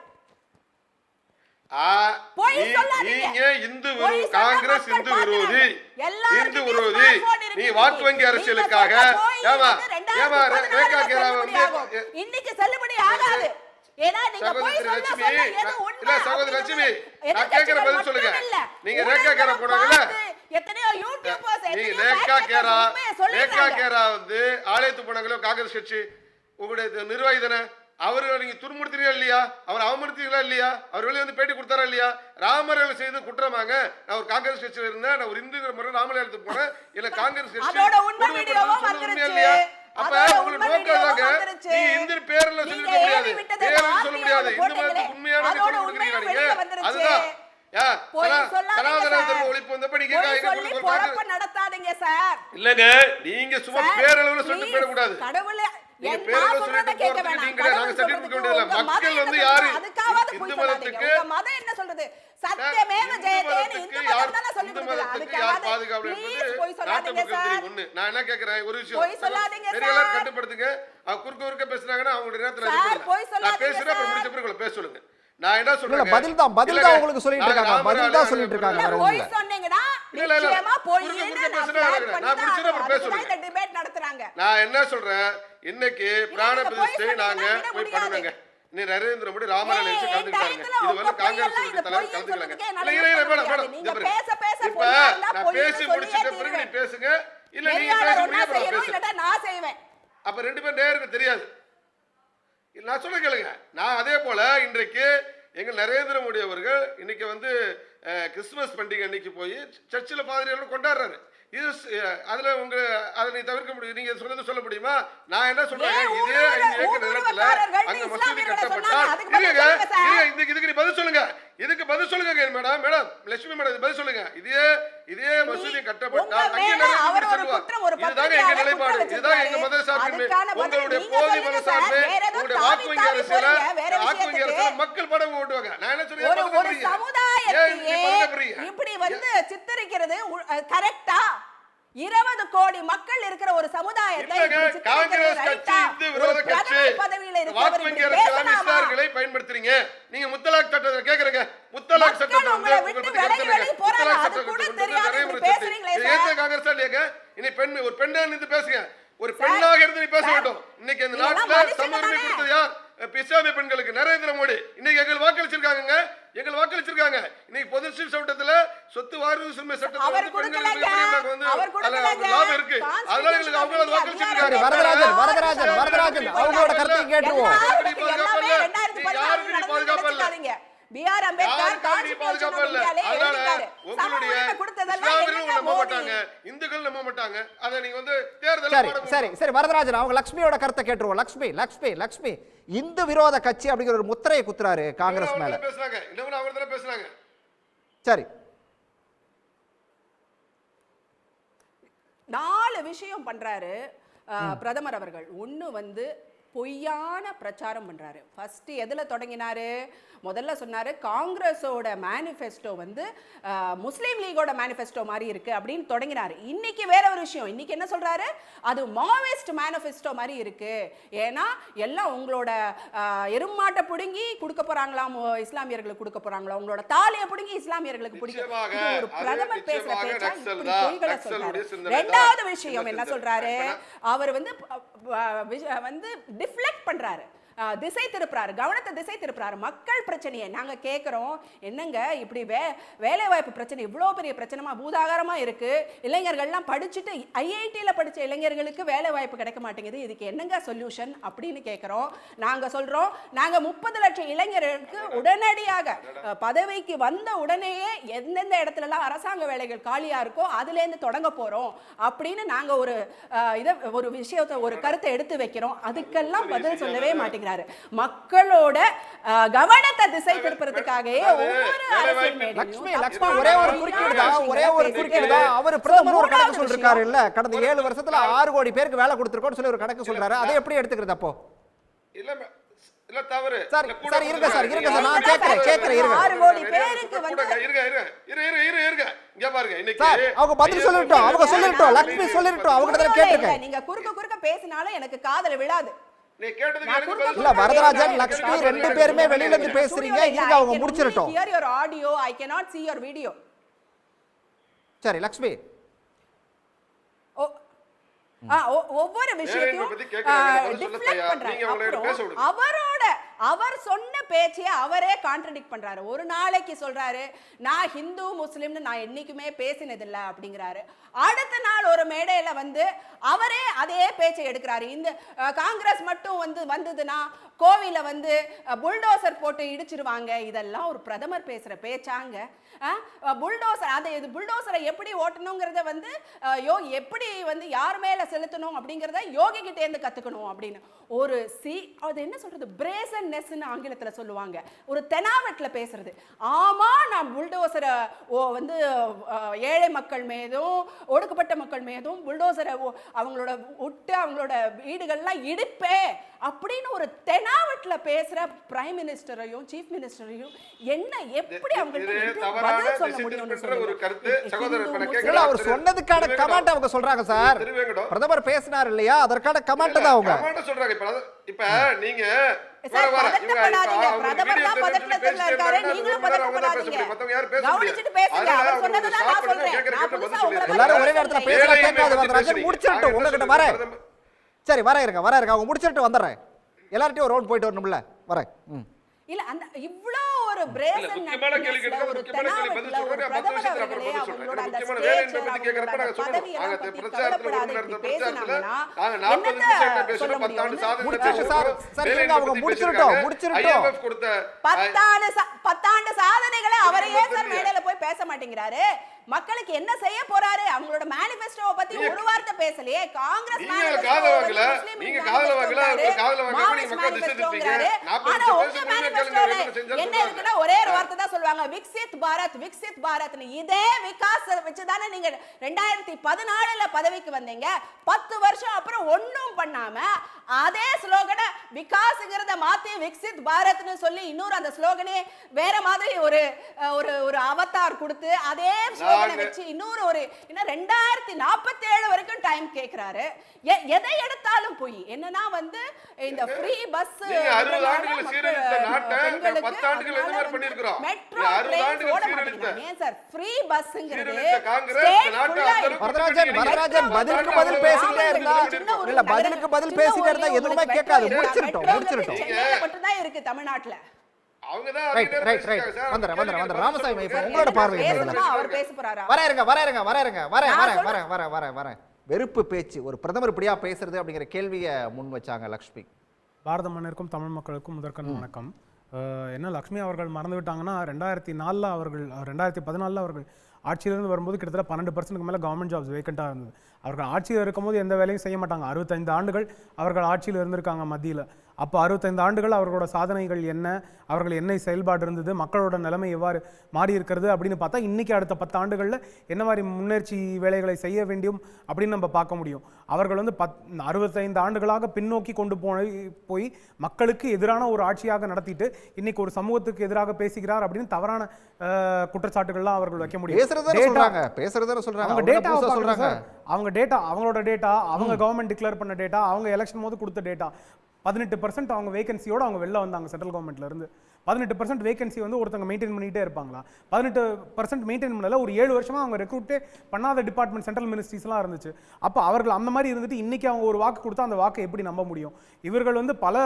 காங்கிரஸ் இந்து விரோதி, இந்து விரோதி. நீ வாக்கு வங்கி அரசியலுக்காக ரேகா கேரா இன்னைக்கு செல்லுபடி ஆகாது. ஏன்னா நீங்க போய் சொல்ல இல்ல சகோதரி லட்சுமி, நான் கேக்குற பதில் சொல்லுங்க. நீங்க ரேகா கேரா போனாங்கல்ல, எத்தனையோ யூடியூபர்ஸ் ரேகா கேரா ஆலயத்து போனாங்களோ காங்கிரஸ் கட்சி, உங்களுடைய நிர்வாகி தானே, அவரை நீங்க துன்புறுத்தீங்களா இல்லையா? அவர் அவமதித்தீங்களா இல்லையா? அவர் வெளியே பேட்டி கொடுத்தாரா இல்லையா? ராமர்கள் செய்து குற்றமாங்க, நான் ஒரு காங்கிரஸ் கட்சியில இருந்தேன், நான் ஒரு இந்துங்கிற முறை ராமலயத்துக்கு போனேன், இல்ல காங்கிரஸ் கட்சி இல்லையா? அப்ப உங்களுக்கு நோக்கம் நீ இந்து பேர்ல சொல்லிட முடியாது, பேர்ல சொல்ல முடியாது. இந்து மதத்துக்கு உண்மையான கொடுக்குறீங்க நீங்க, அதுதான் இல்லங்க. நீங்க சும்மா பேரளவுல சொல்லிட்டு போயிடக்கூடாது. நீங்க பேரளவுல சொல்லிட்டு போறதுக்கு நீங்க நாங்க சர்டிபிகேட் கொடுக்க வேண்டியதில்லை. மக்கள் யாரு இந்து மதத்துக்கு மதம் என்ன சொல்றது? சத்தியமேவ ஜெயதேன்னு இந்து மதம் தான சொல்லிட்டு இருக்கு. அதுக்காக பாதுகாப்பு என்பது நாட்டு மக்கள் தெரியும். ஒண்ணு நான் என்ன கேக்குறேன், ஒரு விஷயம் பெரிய எல்லாரும் கட்டுப்படுத்துங்க. அவங்க குறுக்க பேசுறாங்கன்னா அவங்களுடைய நேரத்துல நான் பேசுறேன், அப்புறம் முடிச்ச பிறகு பேச சொல்லுங்க. நான் என்ன சொல்றேன், பதில் தான் உங்களுக்கு சொல்லிட்டு இருக்காங்க, பதில் தான் சொல்லிட்டு இருக்காங்க. வேற ஒண்ணு இல்ல. சொன்னீங்கனா நிச்சயமா போயின்னு நான் முடிச்சற அப்புறம் பேசுறேன். இந்த டிபேட் நடத்துறாங்க. நான் என்ன சொல்றேன், இன்னைக்கு பிராண பிரதிஷ்டை நாங்க போய் பண்ணனுங்க. நீ நரேந்திர மோடி ராமராஜ் நிகழ்ச்சி கலந்துட்டாங்க. இது காங்கிரஸ் தலைவர் கலந்துக்கலாங்க. இல்ல நீங்க பேச இப்ப நான் பேசி முடிச்சிட்ட பிறகு நீ பேசுங்க, இல்ல நீங்க பேசுங்க நான் செய்வேன். அப்ப ரெண்டு பேரும் நேருக்கு தெரியாது. நான் சொல்ல கேளுங்க. நான் அதே போல இன்றைக்கு எங்கள் நரேந்திர மோடி அவர்கள் இன்னைக்கு கிறிஸ்துமஸ் பண்டிகை அன்னைக்கு போய் சர்ச்சில் பாதிரியாரோட கொண்டாடுறாரு. இது அதுல அதை நீ தவிர்க்க முடியும், நீங்க சொன்னது சொல்ல முடியுமா? நான் என்ன சொல்றேன், இதே 5 ஏக்கர் நிலத்துல அங்க மசூதி கட்டப்பட்டால் இதுக்கு நீ பதில் சொல்லுங்க, இதுக்கு பதில் சொல்லுங்க மேடம் லட்சுமி மேடம், பதில் சொல்லுங்க. இதே மசூதி கட்டப்பட்டால் அங்கே இதுதாங்க எங்க நிலைப்பாடு, இதுதான் எங்க மத சார்பின்மை. உங்களுடைய போதி மத சார்பு, உங்களுடைய வாக்கு வங்கி அரசியல மக்கள் படம் ஓட்டுவாங்க. நான் என்ன சொல்றேன், இப்படி சித்தரிக்கிறது கரெக்டா? 20 கோடி மக்கள் இருக்கிற ஒரு சமுதாயத்தை காங்கிரஸ் கட்சி இந்து விரோத கட்சி வாக்கு வங்கி அரசியல் இஸ்லாமியர்களை பயன்படுத்துறீங்க. நீங்க முத்தலாக் சட்டத்தை கேக்குறீங்க, முத்தலாக் சட்டத்தை காங்கிரஸ் இல்லையாங்க? இனி ஒரு பெண்ணா இருந்து பேசுங்க, ஒரு பெண்ணாக இருந்து நீ பேச வேண்டும். இன்னைக்கு இந்த நாட்டுல சம உரிமை கொடுத்தது யார்? இஸ்லாமிய பெண்களுக்கு நரேந்திர மோடி. இன்னைக்கு எங்கள் வாக்களிச்சிருக்காங்க, எங்கள் வாக்களிச்சிருக்காங்க. இன்னைக்கு பொது சட்டத்துல சொத்து வாரிசு சட்டத்துல லாபம் இருக்கு, அதனால எங்களுக்கு அவங்க வாக்களிச்சிருக்காங்க. வரதராஜன் அவங்களோட கருத்தை கேட்டுருவோம். யாருக்கு பாதுகாப்பு இல்ல, பிஆர் அம்பேத்கர் பாதுகாப்பு இல்ல, அதனால உங்களுடைய இஸ்லாமியர்கள் நம்ப மாட்டாங்க, இந்துக்கள் நம்ப மாட்டாங்க. அதை நீங்க தேர்தல் சரி வரதராஜன் அவங்க லட்சுமியோட கருத்தை கேட்டுருவோம். லட்சுமி இந்து விரோத கட்சி அப்படிங்கிற ஒரு முத்திரையை குத்துறாரு காங்கிரஸ் மேல. பேசுறாங்க, இன்னும் அவர் தான பேசுறாங்க. சரி 4 விஷயம் பண்றாரு பிரதமர் அவர்கள். ஒண்ணு வந்து பொய்யான பிரச்சாரம் பண்றாரு. ஃபர்ஸ்ட் எதுல தொடங்கினாரு? முதல்ல சொன்னாரு காங்கிரஸோட மேனிஃபெஸ்டோ வந்து முஸ்லீம் லீகோட மேனிஃபெஸ்டோ மாதிரி இருக்கு அப்படின்னு தொடங்கினாரு. இன்னைக்கு வேற ஒரு விஷயம். இன்னைக்கு என்ன சொல்றாரு? அது மாவோயிஸ்ட் மேனிஃபெஸ்டோ மாதிரி இருக்கு. ஏன்னா எல்லாம் உங்களோட எருமாட்டை புடுங்கி கொடுக்க போறாங்களாம், இஸ்லாமியர்களுக்கு கொடுக்க போறாங்களா, உங்களோட தாலியை புடுங்கி இஸ்லாமியர்களுக்கு பிடிக்கும். ஒரு பிரதமர் பேசுற பேச்சா இப்படி பொய்களை சொல்றாரு. ரெண்டாவது விஷயம் என்ன சொல்றாரு? அவர் வந்து டிஃப்ளெக்ட் பண்றாரு, திசை திருப்புறாரு, கவனத்தை திசை திருப்புறாரு. மக்கள் பிரச்சனையை நாங்க கேட்கிறோம், என்னங்க இப்படி வேலை வாய்ப்பு பிரச்சனை இவ்வளோ பெரிய பிரச்சனைமா பூதாகாரமா இருக்கு, இளைஞர்கள்லாம் படிச்சுட்டு ஐஐடியில படிச்ச இளைஞர்களுக்கு வேலை வாய்ப்பு கிடைக்க மாட்டேங்குது, இதுக்கு என்னங்க சொல்யூஷன் அப்படின்னு கேட்கிறோம். நாங்க சொல்றோம், நாங்க 30 லட்சம் இளைஞர்களுக்கு உடனடியாக பதவிக்கு வந்த உடனேயே எந்தெந்த இடத்துலலாம் அரசாங்க வேலைகள் காலியா இருக்கோ அதுல இருந்து தொடங்க போறோம் அப்படின்னு நாங்க ஒரு விஷயத்தை ஒரு கருத்தை எடுத்து வைக்கிறோம். அதுக்கெல்லாம் பதில் சொல்லவே மாட்டேங்குது. மக்களோட கவனத்தை திசை திருப்புறதுக்காகவே லட்சுமி ஒரே ஒரு குறுக்கீடு தான். அவர் பிரதமர் ஒரு கணக்கு சொல்லிருக்காரு இல்ல, கடந்த 7 வருஷத்துல 6 கோடி பேருக்கு வேலை கொடுத்திருக்கோம்னு சொல்லி ஒரு கணக்கு சொல்றாரு. அதை எப்படி எடுத்துக்கிறது அப்போ? இல்ல தவறு சார் இருங்க சார் நான் கேக்குறேன் இருங்க. 6 கோடி பேருக்கு வந்து இருங்க இங்க பாருங்க. இன்னைக்கு அவங்க பதில் சொல்லட்டும், லட்சுமி சொல்லட்டும், அவங்க கிட்ட கேட்டிருக்கேன். நீங்க குறுக்க பேசினாலும் எனக்கு காதுல விழாது. நீ கேட்டதுக்கு இல்ல வரதராஜன் லட்சுமி 2 பேருமே வெளியில இருந்து பேசுறீங்க, இங்க அவங்க முடிச்சிரட்டும். Hear your audio, I cannot see your video. சரி லட்சுமி, ஒவ்வொரு விஷயத்தையும் டிஃப்ளெக்ட் பண்றாரு. அவர் சொன்ன பேச்சையே அவரே கான்ட்ரடிக்ட் பண்றாரு. ஒரு நாளைக்கு சொல்றாரு நான் ஹிந்து முஸ்லிம்னு நான் என்னைக்குமே பேசினதில்லை அப்படிங்கிறாரு. அடுத்த நாள் ஒரு மேடையில வந்து அவரே அதே பேச்சை எடுக்கிறாரு. இந்த காங்கிரஸ் மட்டும் வந்ததுன்னா கோவில வந்து புல்டோசர் போட்டு இடிச்சிருவாங்க. இதெல்லாம் ஒரு பிரதமர் பேசுற பேச்சாங்க? புல்டோசரை எப்படி ஓட்டணுங்கிறத வந்து எப்படி வந்து யார் மேல செலுத்தணும் அப்படிங்கறத யோகி கிட்டே இருந்து கத்துக்கணும் அப்படின்னு ஒரு அது என்ன சொல்றது, பிரேசன்னஸ்னு ஆங்கிலத்துல சொல்லுவாங்க, ஒரு தெனாவட்ல பேசுறது. ஆமா நான் புல்டோசரை வந்து ஏழை மக்கள் மீதும் ஒடுக்கப்பட்ட மக்கள் மீதும் புல்டோசரை அவங்களோட விட்டு அவங்களோட வீடுகள்லாம் இடிப்பே அப்படின்னு ஒரு தெனாவட்ல பேசுற பிரைம் மினிஸ்டரையும் சீஃப் மினிஸ்டரையும் என்ன எப்படி அவங்களுக்கு பதில் சொல்ல முடியும்? ஒரு கருத்து சகோதரர் அவர் சொன்னதுக்கான கமெண்ட் அவங்க சொல்றாங்க சார். பிரதமர் பேசினார் இல்லையா, அதற்கான கமெண்ட் தான் அவங்க கமெண்ட் சொல்றாங்க. இப்ப நீங்க எல்லாரும் ஒரே நேரத்துல பேச கேட்காது. வரதராஜன் முடிச்சிட்டு உங்ககிட்ட வரேன். சரி வர இருங்க அவங்க முடிச்சிட்டு வந்துடுறேன். எல்லார்ட்டையும் ஒரு ரவுண்ட் போயிட்டு வரணும்ல, வரேன். இல்ல அந்த இவ்ளோ ஒரு பிரேசன் முக்கியமான கேள்வி கேட்டா முக்கியமான கேள்வி பதில் சொல்றேன். 10 விஷயத்துல அப்புறம் பதில் சொல்றேன். முக்கியமான வேலை என்பதை பத்தி கேக்குறப்ப நாங்க சொல்றோம். நாங்க பிரச்சாரத்துல நடந்த பிரச்சாரத்துல நாங்க 40 நிமிஷம் பேசணும். 10 ஆண்டு சாதனை சார் அவங்க முடிச்சிட்டோம் IMF கொடுத்த 10 ஆண்டு சாதனைகளை அவரையே சார் மேடையில போய் பேச மாட்டேங்கிறாரு. மக்களுக்கு என்ன செய்ய போறாரு? அவங்களோட மேனிஃபெஸ்டோவை பத்தி ஒரு வார்த்தை பேசலையே. காங்கிரஸ் நீங்க காதுல வாங்கல நீங்க மக்கள் திசை திருப்பீங்க. 40 என்ன இருக்குன்னா ஒரே ஒரு வார்த்தை தான் சொல்லுவாங்க, விக்சித் பாரத்னு. இதே விகாஸ் வச்சுதானே நீங்க 2014ல பதவிக்கு வந்தீங்க. 10 வருஷம் அப்புறம் ஒண்ணும் பண்ணாம அதே ஸ்லோகனை விகாஸ்ங்கிறத மாத்தி விக்சித் பாரத்னு சொல்லி இன்னொரு அந்த ஸ்லோகனே வேற மாதிரி ஒரு அவதார் கொடுத்து அதே ஸ்லோகனை வச்சு இன்னொரு 2047 வரைக்கும் டைம் கேக்குறாரு. எதை எடுத்தாலும் போய் என்னன்னா வந்து இந்த ஃப்ரீ பஸ் 60 ஆண்டுகள் சீரழித்த நாட்டை 10 ஆண்டுகள் என்ன மாதிரி பண்ணிருக்கோம். 60 ஆண்டுகள் சீரழித்த ஏன் சார் ஃப்ரீ பஸ்ங்கிறது காங்கிரஸ் நாட்டை வரதராஜன் பதிலுக்கு பதில் பேசிட்டே இருந்தா இல்ல பதிலுக்கு பதில் பேசிட்டே இருந்தா எதுவுமே கேட்காது. முடிச்சிட்டோம் மட்டும் தான் இருக்கு தமிழ்நாட்டுல. ராமசாமி உங்களோட பார்வை வரேன். வெறுப்பு பேச்சு ஒரு பிரதமர் இப்படியா பேசுறது அப்படிங்கிற கேள்வியை முன் வச்சாங்க லக்ஷ்மி. பாரத மன்னருக்கும் தமிழ் மக்களுக்கும் முதற்கண் வணக்கம். என்ன லக்ஷ்மி அவர்கள் மறந்து விட்டாங்கன்னா 2004 அவர்கள் 2014 அவர்கள் ஆட்சியிலிருந்து வரும்போது கிட்டத்தட்ட 12% மேலே கவர்மெண்ட் ஜாப்ஸ் வேக்கண்டாக இருந்தது. அவர்கள் ஆட்சியில் இருக்கும்போது எந்த வேலையும் செய்ய மாட்டாங்க. 65 ஆண்டுகள் அவர்கள் ஆட்சியில் இருந்திருக்காங்க மத்தியில். அப்போ 65 ஆண்டுகள் அவர்களோட சாதனைகள் என்ன, அவர்கள் என்ன செயல்பாடு இருந்தது, மக்களோட நிலைமை எவ்வாறு மாறி இருக்கிறது அப்படின்னு பார்த்தா இன்னைக்கு அடுத்த 10 ஆண்டுகளில் என்ன மாதிரி முன்னேற்சி வேலைகளை செய்ய வேண்டும் அப்படின்னு நம்ம பார்க்க முடியும். அவர்கள் வந்து 65 ஆண்டுகளாக பின்னோக்கி கொண்டு போய் மக்களுக்கு எதிரான ஒரு ஆட்சியாக நடத்திட்டு இன்னைக்கு ஒரு சமூகத்துக்கு எதிராக பேசுகிறார் அப்படின்னு தவறான குற்றச்சாட்டுகள்லாம் அவர்கள் வைக்க முடியும். அவங்க டேட்டா, அவங்களோட டேட்டா, அவங்க கவர்மெண்ட் டிக்ளேர் பண்ண டேட்டா, அவங்க எலெக்ஷன் போது கொடுத்த டேட்டா, 18% அவங்க வேகன்சியோட அவங்க வெளில வந்தாங்க சென்ட்ரல் கவர்மெண்ட்ல இருந்து. 18% வேகன்சி வந்து ஒருத்தங்க மெயின்டைன் பண்ணிட்டே இருப்பாங்களா? 18% மெயின்டைன் பண்ணல. ஒரு 7 வருஷமா அவங்க ரெக்ரூட்டே பண்ணாத டிபார்ட்மெண்ட் சென்ட்ரல் மினிஸ்ட்ரிஸ்லாம் இருந்துச்சு. அப்போ அவர்கள் அந்த மாதிரி இருந்துட்டு இன்னைக்கு அவங்க ஒரு வாக்கு கொடுத்தா அந்த வாக்கை எப்படி நம்ப முடியும்? இவர்கள் வந்து பல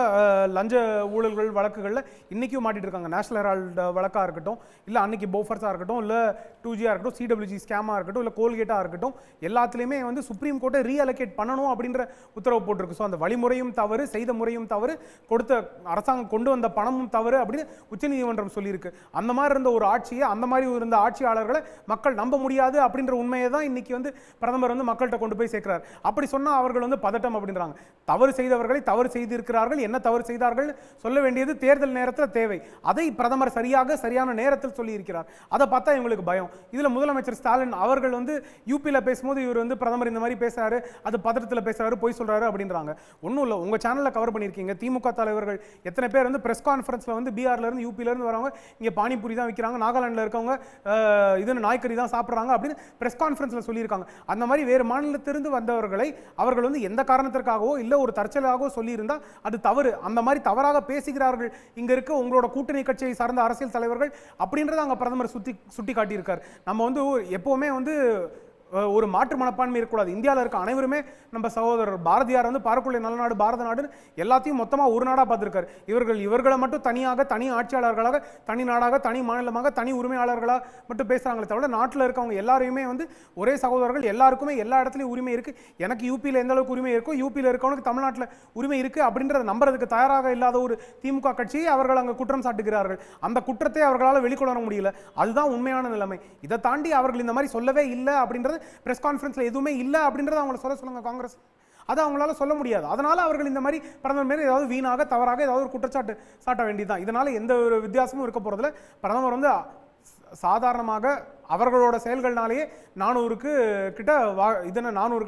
லஞ்ச ஊழல்கள் வழக்குகளில் இன்னைக்கும் மாட்டிட்டு இருக்காங்க. நேஷனல் ஹெரால்டு வழக்காக இருக்கட்டும், இல்லை அன்னைக்கு போஃபர்ஸாக இருக்கட்டும், இல்லை 2Gயாக இருக்கட்டும், CWG ஸ்கேமாக இருக்கட்டும், இல்லை கோல்கேட்டாக இருக்கட்டும், எல்லாத்துலேயுமே வந்து சுப்ரீம் கோர்ட்டை ரீஅலோகேட் பண்ணணும் அப்படின்ற உத்தரவு போட்டிருக்கு. ஸோ அந்த வழிமுறையும் தவறு, செய்த முறையும் தவறு, கொடுத்த அரசாங்கம் கொண்டு வந்த பணமும் தவறு அப்படின்னு உச்சநீதிமன்றம் சொல்லியிருக்கு. அந்த மாதிரி இருந்த ஒரு ஆட்சியை, அந்த மாதிரி இருந்த ஆட்சியாளர்களை மக்கள் நம்ப முடியாது அப்படின்ற உண்மையை தான் இன்னைக்கு வந்து பிரதமர் வந்து மக்கள்கிட்ட கொண்டு போய் சேர்க்கிறார். அப்படி சொன்னா அவர்கள் வந்து பதட்டம் அப்படின்றாங்க. தவறு செய்தவர்களை தவறு செய்திருக்கிறார்கள், என்ன தவறு செய்தார்கள் சொல்ல வேண்டியது தேர்தல் நேரத்தில் தேவை. அதை பிரதமர் சரியான நேரத்தில் சொல்லி இருக்கிறார். அதை பார்த்தா இவங்களுக்கு பயம். இதுல முதலமைச்சர் ஸ்டாலின் அவர்கள் வந்து யூபியில் பேசும்போது இவர் வந்து பிரதமர் இந்த மாதிரி பேசுறாரு, அது பதட்டத்தில் பேசுறாரு, பொய் சொல்றாரு அப்படின்றாங்க. ஒன்றும் இல்லை, உங்க சேனல்ல கவர் பண்ணியிருக்கீங்க. திமுக தலைவர்கள் எத்தனை பேர் வந்து பிரஸ் கான்ஃபரன்ஸ்ல வந்து பீகார்ல இருந்து யூபில இருந்து வரவங்க இங்க பானிபூரி தான் விற்கிறாங்க, நாகாலாந்துல இருக்கவங்க இதுன்னு நாய்க்கறி தான் சாப்பிட்றாங்க அப்படின்னு பிரஸ் கான்ஃபரன்ஸ்ல சொல்லியிருக்காங்க. அந்த மாதிரி வேறு மாநிலத்திலிருந்து வந்தவர்களை அவர்கள் வந்து எந்த காரணத்திற்காகவோ இல்லை ஒரு தற்செயலாகவோ சொல்லியிருந்தா அது தவறு. அந்த மாதிரி தவறாக பேசுகிறார்கள் இங்க இருக்க உங்களோட கூட்டணி கட்சியை சார்ந்த அரசியல் தலைவர்கள் அப்படின்றத அங்க பிரதமர் சுட்டி காட்டியிருக்கார். நம்ம வந்து எப்பவுமே வந்து ஒரு மாற்று மனப்பான்மை இருக்கக்கூடாது. இந்தியாவில் இருக்க அனைவருமே நம்ம சகோதரர். பாரதியார் வந்து பாரக்குள்ளே நல்ல நாடு பாரத நாடுன்னு எல்லாத்தையும் மொத்தமாக ஒரு நாடாக பார்த்துருக்காரு. இவர்களை மட்டும் தனியாக, தனி ஆட்சியாளர்களாக, தனி நாடாக, தனி மாநிலமாக, தனி உரிமையாளர்களாக மட்டும் பேசுகிறாங்களே தவிர நாட்டில் இருக்கவங்க எல்லாரையுமே வந்து ஒரே சகோதரர்கள். எல்லாருக்குமே எல்லா இடத்துலையும் உரிமை இருக்குது. எனக்கு யூபியில் எந்த அளவுக்கு உரிமை இருக்கோ யூபியில் இருக்கவனுக்கு தமிழ்நாட்டில் உரிமை இருக்குது அப்படின்றத நம்புறதுக்கு தயாராக இல்லாத ஒரு திமுக கட்சியை அவர்கள் அங்கே குற்றம் சாட்டுகிறார்கள். அந்த குற்றத்தை அவர்களால் வெளிக்கொணர முடியல. அதுதான் உண்மையான நிலைமை. இதை தாண்டி அவர்கள் இந்த மாதிரி சொல்லவே இல்லை அப்படின்றது பிரஸ் கான்ஃபரன்ஸ்ல எதுவுமே இல்லை அப்படின்றத அவங்கள சொல்லுங்க காங்கிரஸ். அதை அவங்களால சொல்ல முடியாது. அதனால அவர்கள் இந்த மாதிரி பிரதமர் மேலே ஏதாவது வீணாக தவறாக ஏதாவது ஒரு குற்றச்சாட்டு சாட்ட வேண்டியதுதான். இதனால எந்த ஒரு வித்தியாசமும் இருக்க போறதில்ல. பிரதமர் வந்து சாதாரணமாக அவர்களோட செயல்கள்னாலேயே 400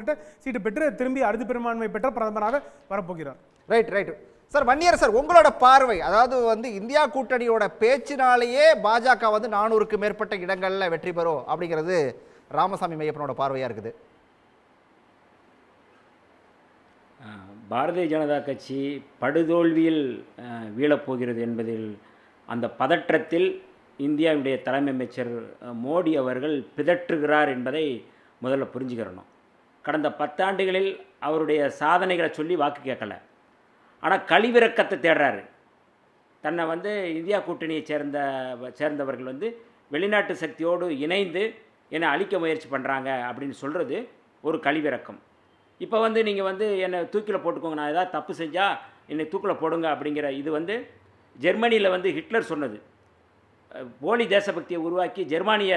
கிட்ட சீட்டு பெற்று திரும்பி அறுதி பெரும்பான்மை பெற்ற பிரதமராக வரப்போகிறார். Right sir. வன்னியர் சார், உங்களோட பார்வை, அதாவது வந்து இந்தியா கூட்டணியோட பேச்சினாலேயே பாஜக வந்து 400க்கு மேற்பட்ட இடங்கள்ல வெற்றி பெறும் அப்படிங்கிறது ராமசாமி மையப்பனோட பார்வையா இருக்குது. பாரதிய ஜனதா கட்சி படுதோல்வியில் வீழப்போகிறது என்பதில், அந்த பதற்றத்தில் இந்தியாவுடைய தலைமை அமைச்சர் மோடி அவர்கள் பிதற்றுகிறார் என்பதை முதல்ல புரிஞ்சுக்கிறணும். கடந்த 10 ஆண்டுகளில் அவருடைய சாதனைகளை சொல்லி வாக்கு கேட்கலை. ஆனால் கழிவிறக்கத்தை தேடுறாரு. தன்னை வந்து இந்தியா கூட்டணியை சேர்ந்தவர்கள் வந்து வெளிநாட்டு சக்தியோடு இணைந்து என்னை அழிக்க முயற்சி பண்ணுறாங்க அப்படின்னு சொல்கிறது ஒரு கழிவிறக்கம். இப்போ வந்து நீங்கள் வந்து என்னை தூக்கில் போட்டுக்கோங்க, நான் ஏதாவது தப்பு செஞ்சால் என்னை தூக்கில் போடுங்க அப்படிங்கிற இது வந்து ஜெர்மனியில் வந்து ஹிட்லர் சொன்னது. போலி தேசபக்தியை உருவாக்கி ஜெர்மானிய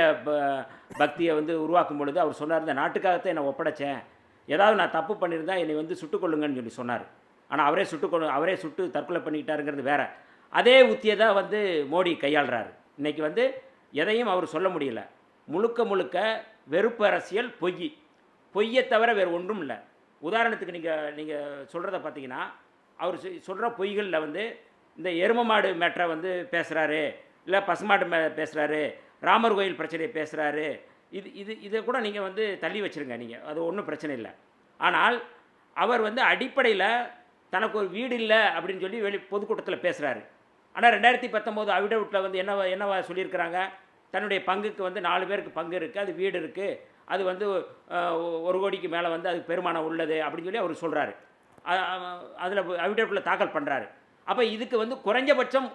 பக்தியை வந்து உருவாக்கும் பொழுது அவர் சொன்னார், இந்த நாட்டுக்காகத்தான் என்னை ஒப்படைச்சேன், ஏதாவது நான் தப்பு பண்ணியிருந்தால் என்னை வந்து சுட்டுக்கொள்ளுங்கன்னு சொல்லி சொன்னார். ஆனால் அவரே சுட்டு தற்கொலை பண்ணிக்கிட்டாருங்கிறது வேற. அதே உத்தியை தான் வந்து மோடி கையாளுறாரு. இன்றைக்கி வந்து எதையும் அவர் சொல்ல முடியல. முழுக்க வெறுப்பு அரசியல், பொய்யை தவிர வேறு ஒன்றும் இல்லை. உதாரணத்துக்கு நீங்கள் சொல்கிறத பார்த்தீங்கன்னா, அவர் சொல்கிற பொய்களில் வந்து இந்த எரும மாடு மேட்டரை வந்து பேசுகிறாரு, இல்லை பசுமாடு பேசுகிறாரு, ராமர் கோயில் பிரச்சனையை பேசுகிறாரு. இதை கூட நீங்கள் வந்து தள்ளி வச்சுருங்க, நீங்கள் அது ஒன்றும் பிரச்சனை இல்லை. ஆனால் அவர் வந்து அடிப்படையில் தனக்கு ஒரு வீடு இல்லை அப்படின்னு சொல்லி பொதுக்கூட்டத்தில் பேசுகிறாரு. ஆனால் 2019 அவிடவுட்டில் வந்து என்னவா சொல்லியிருக்கிறாங்க, தன்னுடைய பங்குக்கு வந்து 4 பேருக்கு பங்கு இருக்குது, அது வீடு இருக்குது, அது வந்து 1 கோடிக்கு மேலே வந்து அதுக்கு பெருமானம் உள்ளது அப்படின்னு சொல்லி அவர் சொல்கிறாரு. அதில் அவிடவுட்டில் தாக்கல் பண்ணுறாரு. அப்போ இதுக்கு வந்து குறைஞ்சபட்சம்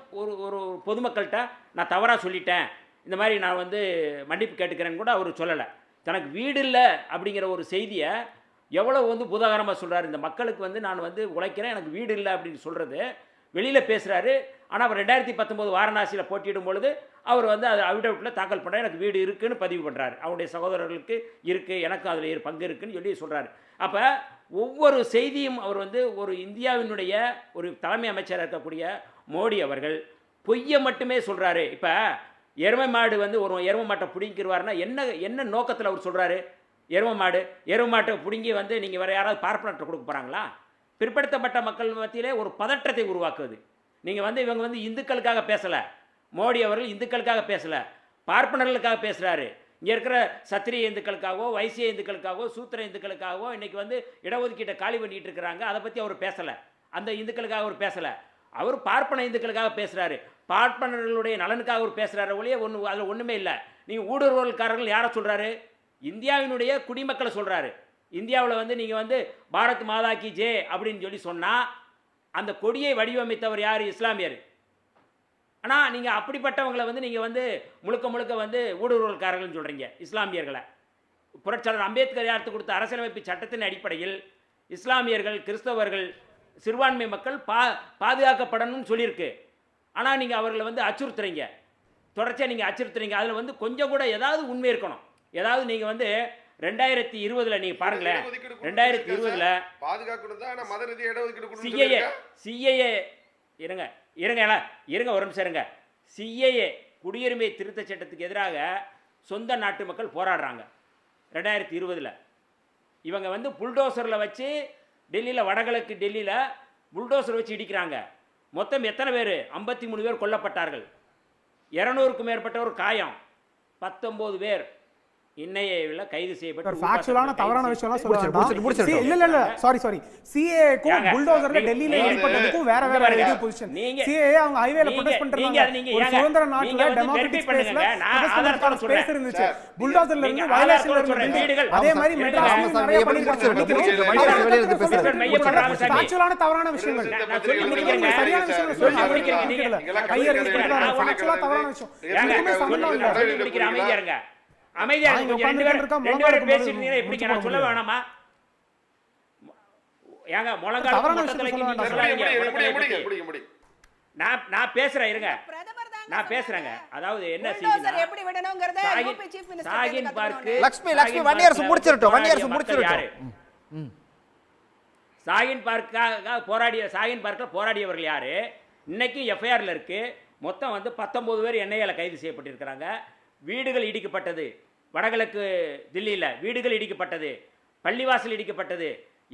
ஒரு பொதுமக்கள்கிட்ட நான் தவறாக சொல்லிட்டேன், இந்த மாதிரி நான் வந்து மன்னிப்பு கேட்டுக்கிறேன்னு கூட அவர் சொல்லலை. தனக்கு வீடு இல்லை அப்படிங்கிற ஒரு செய்தியை எவ்வளோ வந்து பூதாகரமாக சொல்கிறார். இந்த மக்களுக்கு வந்து நான் வந்து உழைக்கிறேன், எனக்கு வீடு இல்லை அப்படின்னு சொல்கிறது வெளியில் பேசுகிறாரு. ஆனால் அவர் 2019 வாரணாசியில் போட்டியிடும் பொழுது அவர் வந்து அது அவிடவுட்டில் தாக்கல் பண்ணுறாரு, எனக்கு வீடு இருக்குன்னு பதிவு பண்ணுறாரு, அவருடைய சகோதரர்களுக்கு இருக்குது, எனக்கு அதில் பங்கு இருக்குன்னு சொல்லி சொல்கிறாரு. அப்போ ஒவ்வொரு செய்தியும் அவர் வந்து ஒரு இந்தியாவினுடைய ஒரு தலைமை அமைச்சராக இருக்கக்கூடிய மோடி அவர்கள் பொய்யை மட்டுமே சொல்கிறாரு. இப்போ எருமை மாடு வந்து ஒரு எருமை மாட்டை பிடிங்கிடுவார்னா என்ன நோக்கத்தில் அவர் சொல்கிறாரு? எருமை மாட்டை பிடுங்கி வந்து நீங்கள் வேறு யாராவது பார்ப்பனர்கிட்ட கொடுக்க போகிறாங்களா? பிற்படுத்தப்பட்ட மக்கள் மத்தியிலே ஒரு பதற்றத்தை உருவாக்குவது. நீங்கள் வந்து இவங்க வந்து இந்துக்களுக்காக பேசலை, மோடி அவர்கள் இந்துக்களுக்காக பேசலை, பார்ப்பனர்களுக்காக பேசுகிறாரு. இங்கே இருக்கிற சத்திரிய இந்துக்களுக்காகவோ வைசிய இந்துக்களுக்காகவோ சூத்திர இந்துக்களுக்காகவோ இன்றைக்கி வந்து இடஒதுக்கீட்டை காலி பண்ணிட்டு இருக்கிறாங்க, அதை பற்றி அவர் பேசலை. அந்த இந்துக்களுக்காக அவர் பேசலை, அவர் பார்ப்பன இந்துக்களுக்காக பேசுகிறாரு, பார்ப்பனர்களுடைய நலனுக்காக அவர் பேசுகிறாரு ஒழிய அதில் ஒன்றுமே இல்லை. நீங்கள் ஊடுருவல்காரர்கள் யாரை சொல்கிறாரு? இந்தியாவினுடைய குடிமக்களை சொல்கிறாரு. இந்தியாவில் வந்து நீங்கள் வந்து பாரத் மாதா கி ஜே அப்படின்னு சொல்லி சொன்னால் அந்த கொடியை வடிவமைத்தவர் யார்? இஸ்லாமியர். ஆனால் நீங்கள் அப்படிப்பட்டவங்களை வந்து நீங்கள் வந்து முழுக்க வந்து ஊடுருவல்காரர்கள்னு சொல்கிறீங்க இஸ்லாமியர்களை. புரட்சியாளர் அம்பேத்கர் யாருக்கு கொடுத்த அரசியலமைப்பு சட்டத்தின் அடிப்படையில் இஸ்லாமியர்கள், கிறிஸ்தவர்கள், சிறுபான்மை மக்கள் பாதுகாக்கப்படணும்னு சொல்லியிருக்கு. ஆனால் நீங்கள் அவர்களை வந்து அச்சுறுத்துறீங்க, தொடர்ச்சியாக நீங்கள் அச்சுறுத்துறீங்க. அதில் வந்து கொஞ்சம் கூட ஏதாவது உண்மை இருக்கணும். ஏதாவது நீங்கள் வந்து 2020 நீங்கள் பாருங்களேன், 2020 சிஏஏ இருங்க ஒரு நிமிஷம் இருங்க. சிஏஏ குடியுரிமை திருத்த சட்டத்துக்கு எதிராக சொந்த நாட்டு மக்கள் போராடுறாங்க 2020. இவங்க வந்து புல்டோசரில் வச்சு டெல்லியில், வடகிழக்கு டெல்லியில் புல்டோசர் வச்சு இடிக்கிறாங்க. மொத்தம் எத்தனை பேர்? 53 பேர் கொல்லப்பட்டார்கள், 200க்கும் மேற்பட்டவர் காயம், 19 பேர் இன்னையில கைது செய்யப்பட்டு ஃபேக்சுவலான தவறான விஷயம்லாம் சொல்றாங்க. இல்ல சாரி சிஏஏக்கும் புல்டோசர்ல டெல்லில ஏற்பட்டதுக்கும் வேற இது பொசிஷன். சிஏஏ அவங்க ஹைவேல ப்ரொடெஸ்ட் பண்றாங்க. ஒரு சுதந்திர நாட்டுல டெமோக்ராட்டிக் ஸ்பேஸ்ல ஆதாரத்தோட ஸ்பேஸ் இருந்துச்சு. புல்டோசர்ல இருந்து வயலேஷன்ல இருந்து அதே மாதிரி மெட்ராஸ்ல நிறைய ஃபேக்சுவலான தவறான விஷயங்கள். நான் சொல்லி முடிக்கிறேன், சரியான விஷயங்களை சொல்லுங்க. கையை ரைஸ் பண்றாங்க, ஃபேக்சுவலா தவறான விஷயம். எதுக்குமே சம்பந்தம் இல்ல. சொல்லி முடிக்கிற அமைதியா இருங்க. அமைதியா இருங்க. ரெண்டு பேரும் பேசிட்டீங்க, எப்படி நான் சொல்ல வேணாமா? ஏங்க முழங்கால் நான் பேசுறேன் இருங்க, நான் பேசுறேங்க. அதாவது என்ன எப்படி விடணும்ங்கறத யூபி சீஃப் மினிஸ்டர் சாகின் பார்க் லட்சுமி வன்னியரசு முடிச்சிரட்டும். சாகின் பார்க்ல போராடியவர்கள் யாரு? இன்னைக்கு எஃப்ஐஆர்ல இருக்கு. மொத்தம் வந்து 19 பேர் என்ஐஏல கைது செய்யப்பட்டிருக்கிறாங்க. வீடுகள் இடிக்கப்பட்டது, வடகிழக்கு தில்லியில் வீடுகள் இடிக்கப்பட்டது, பள்ளிவாசல் இடிக்கப்பட்டது.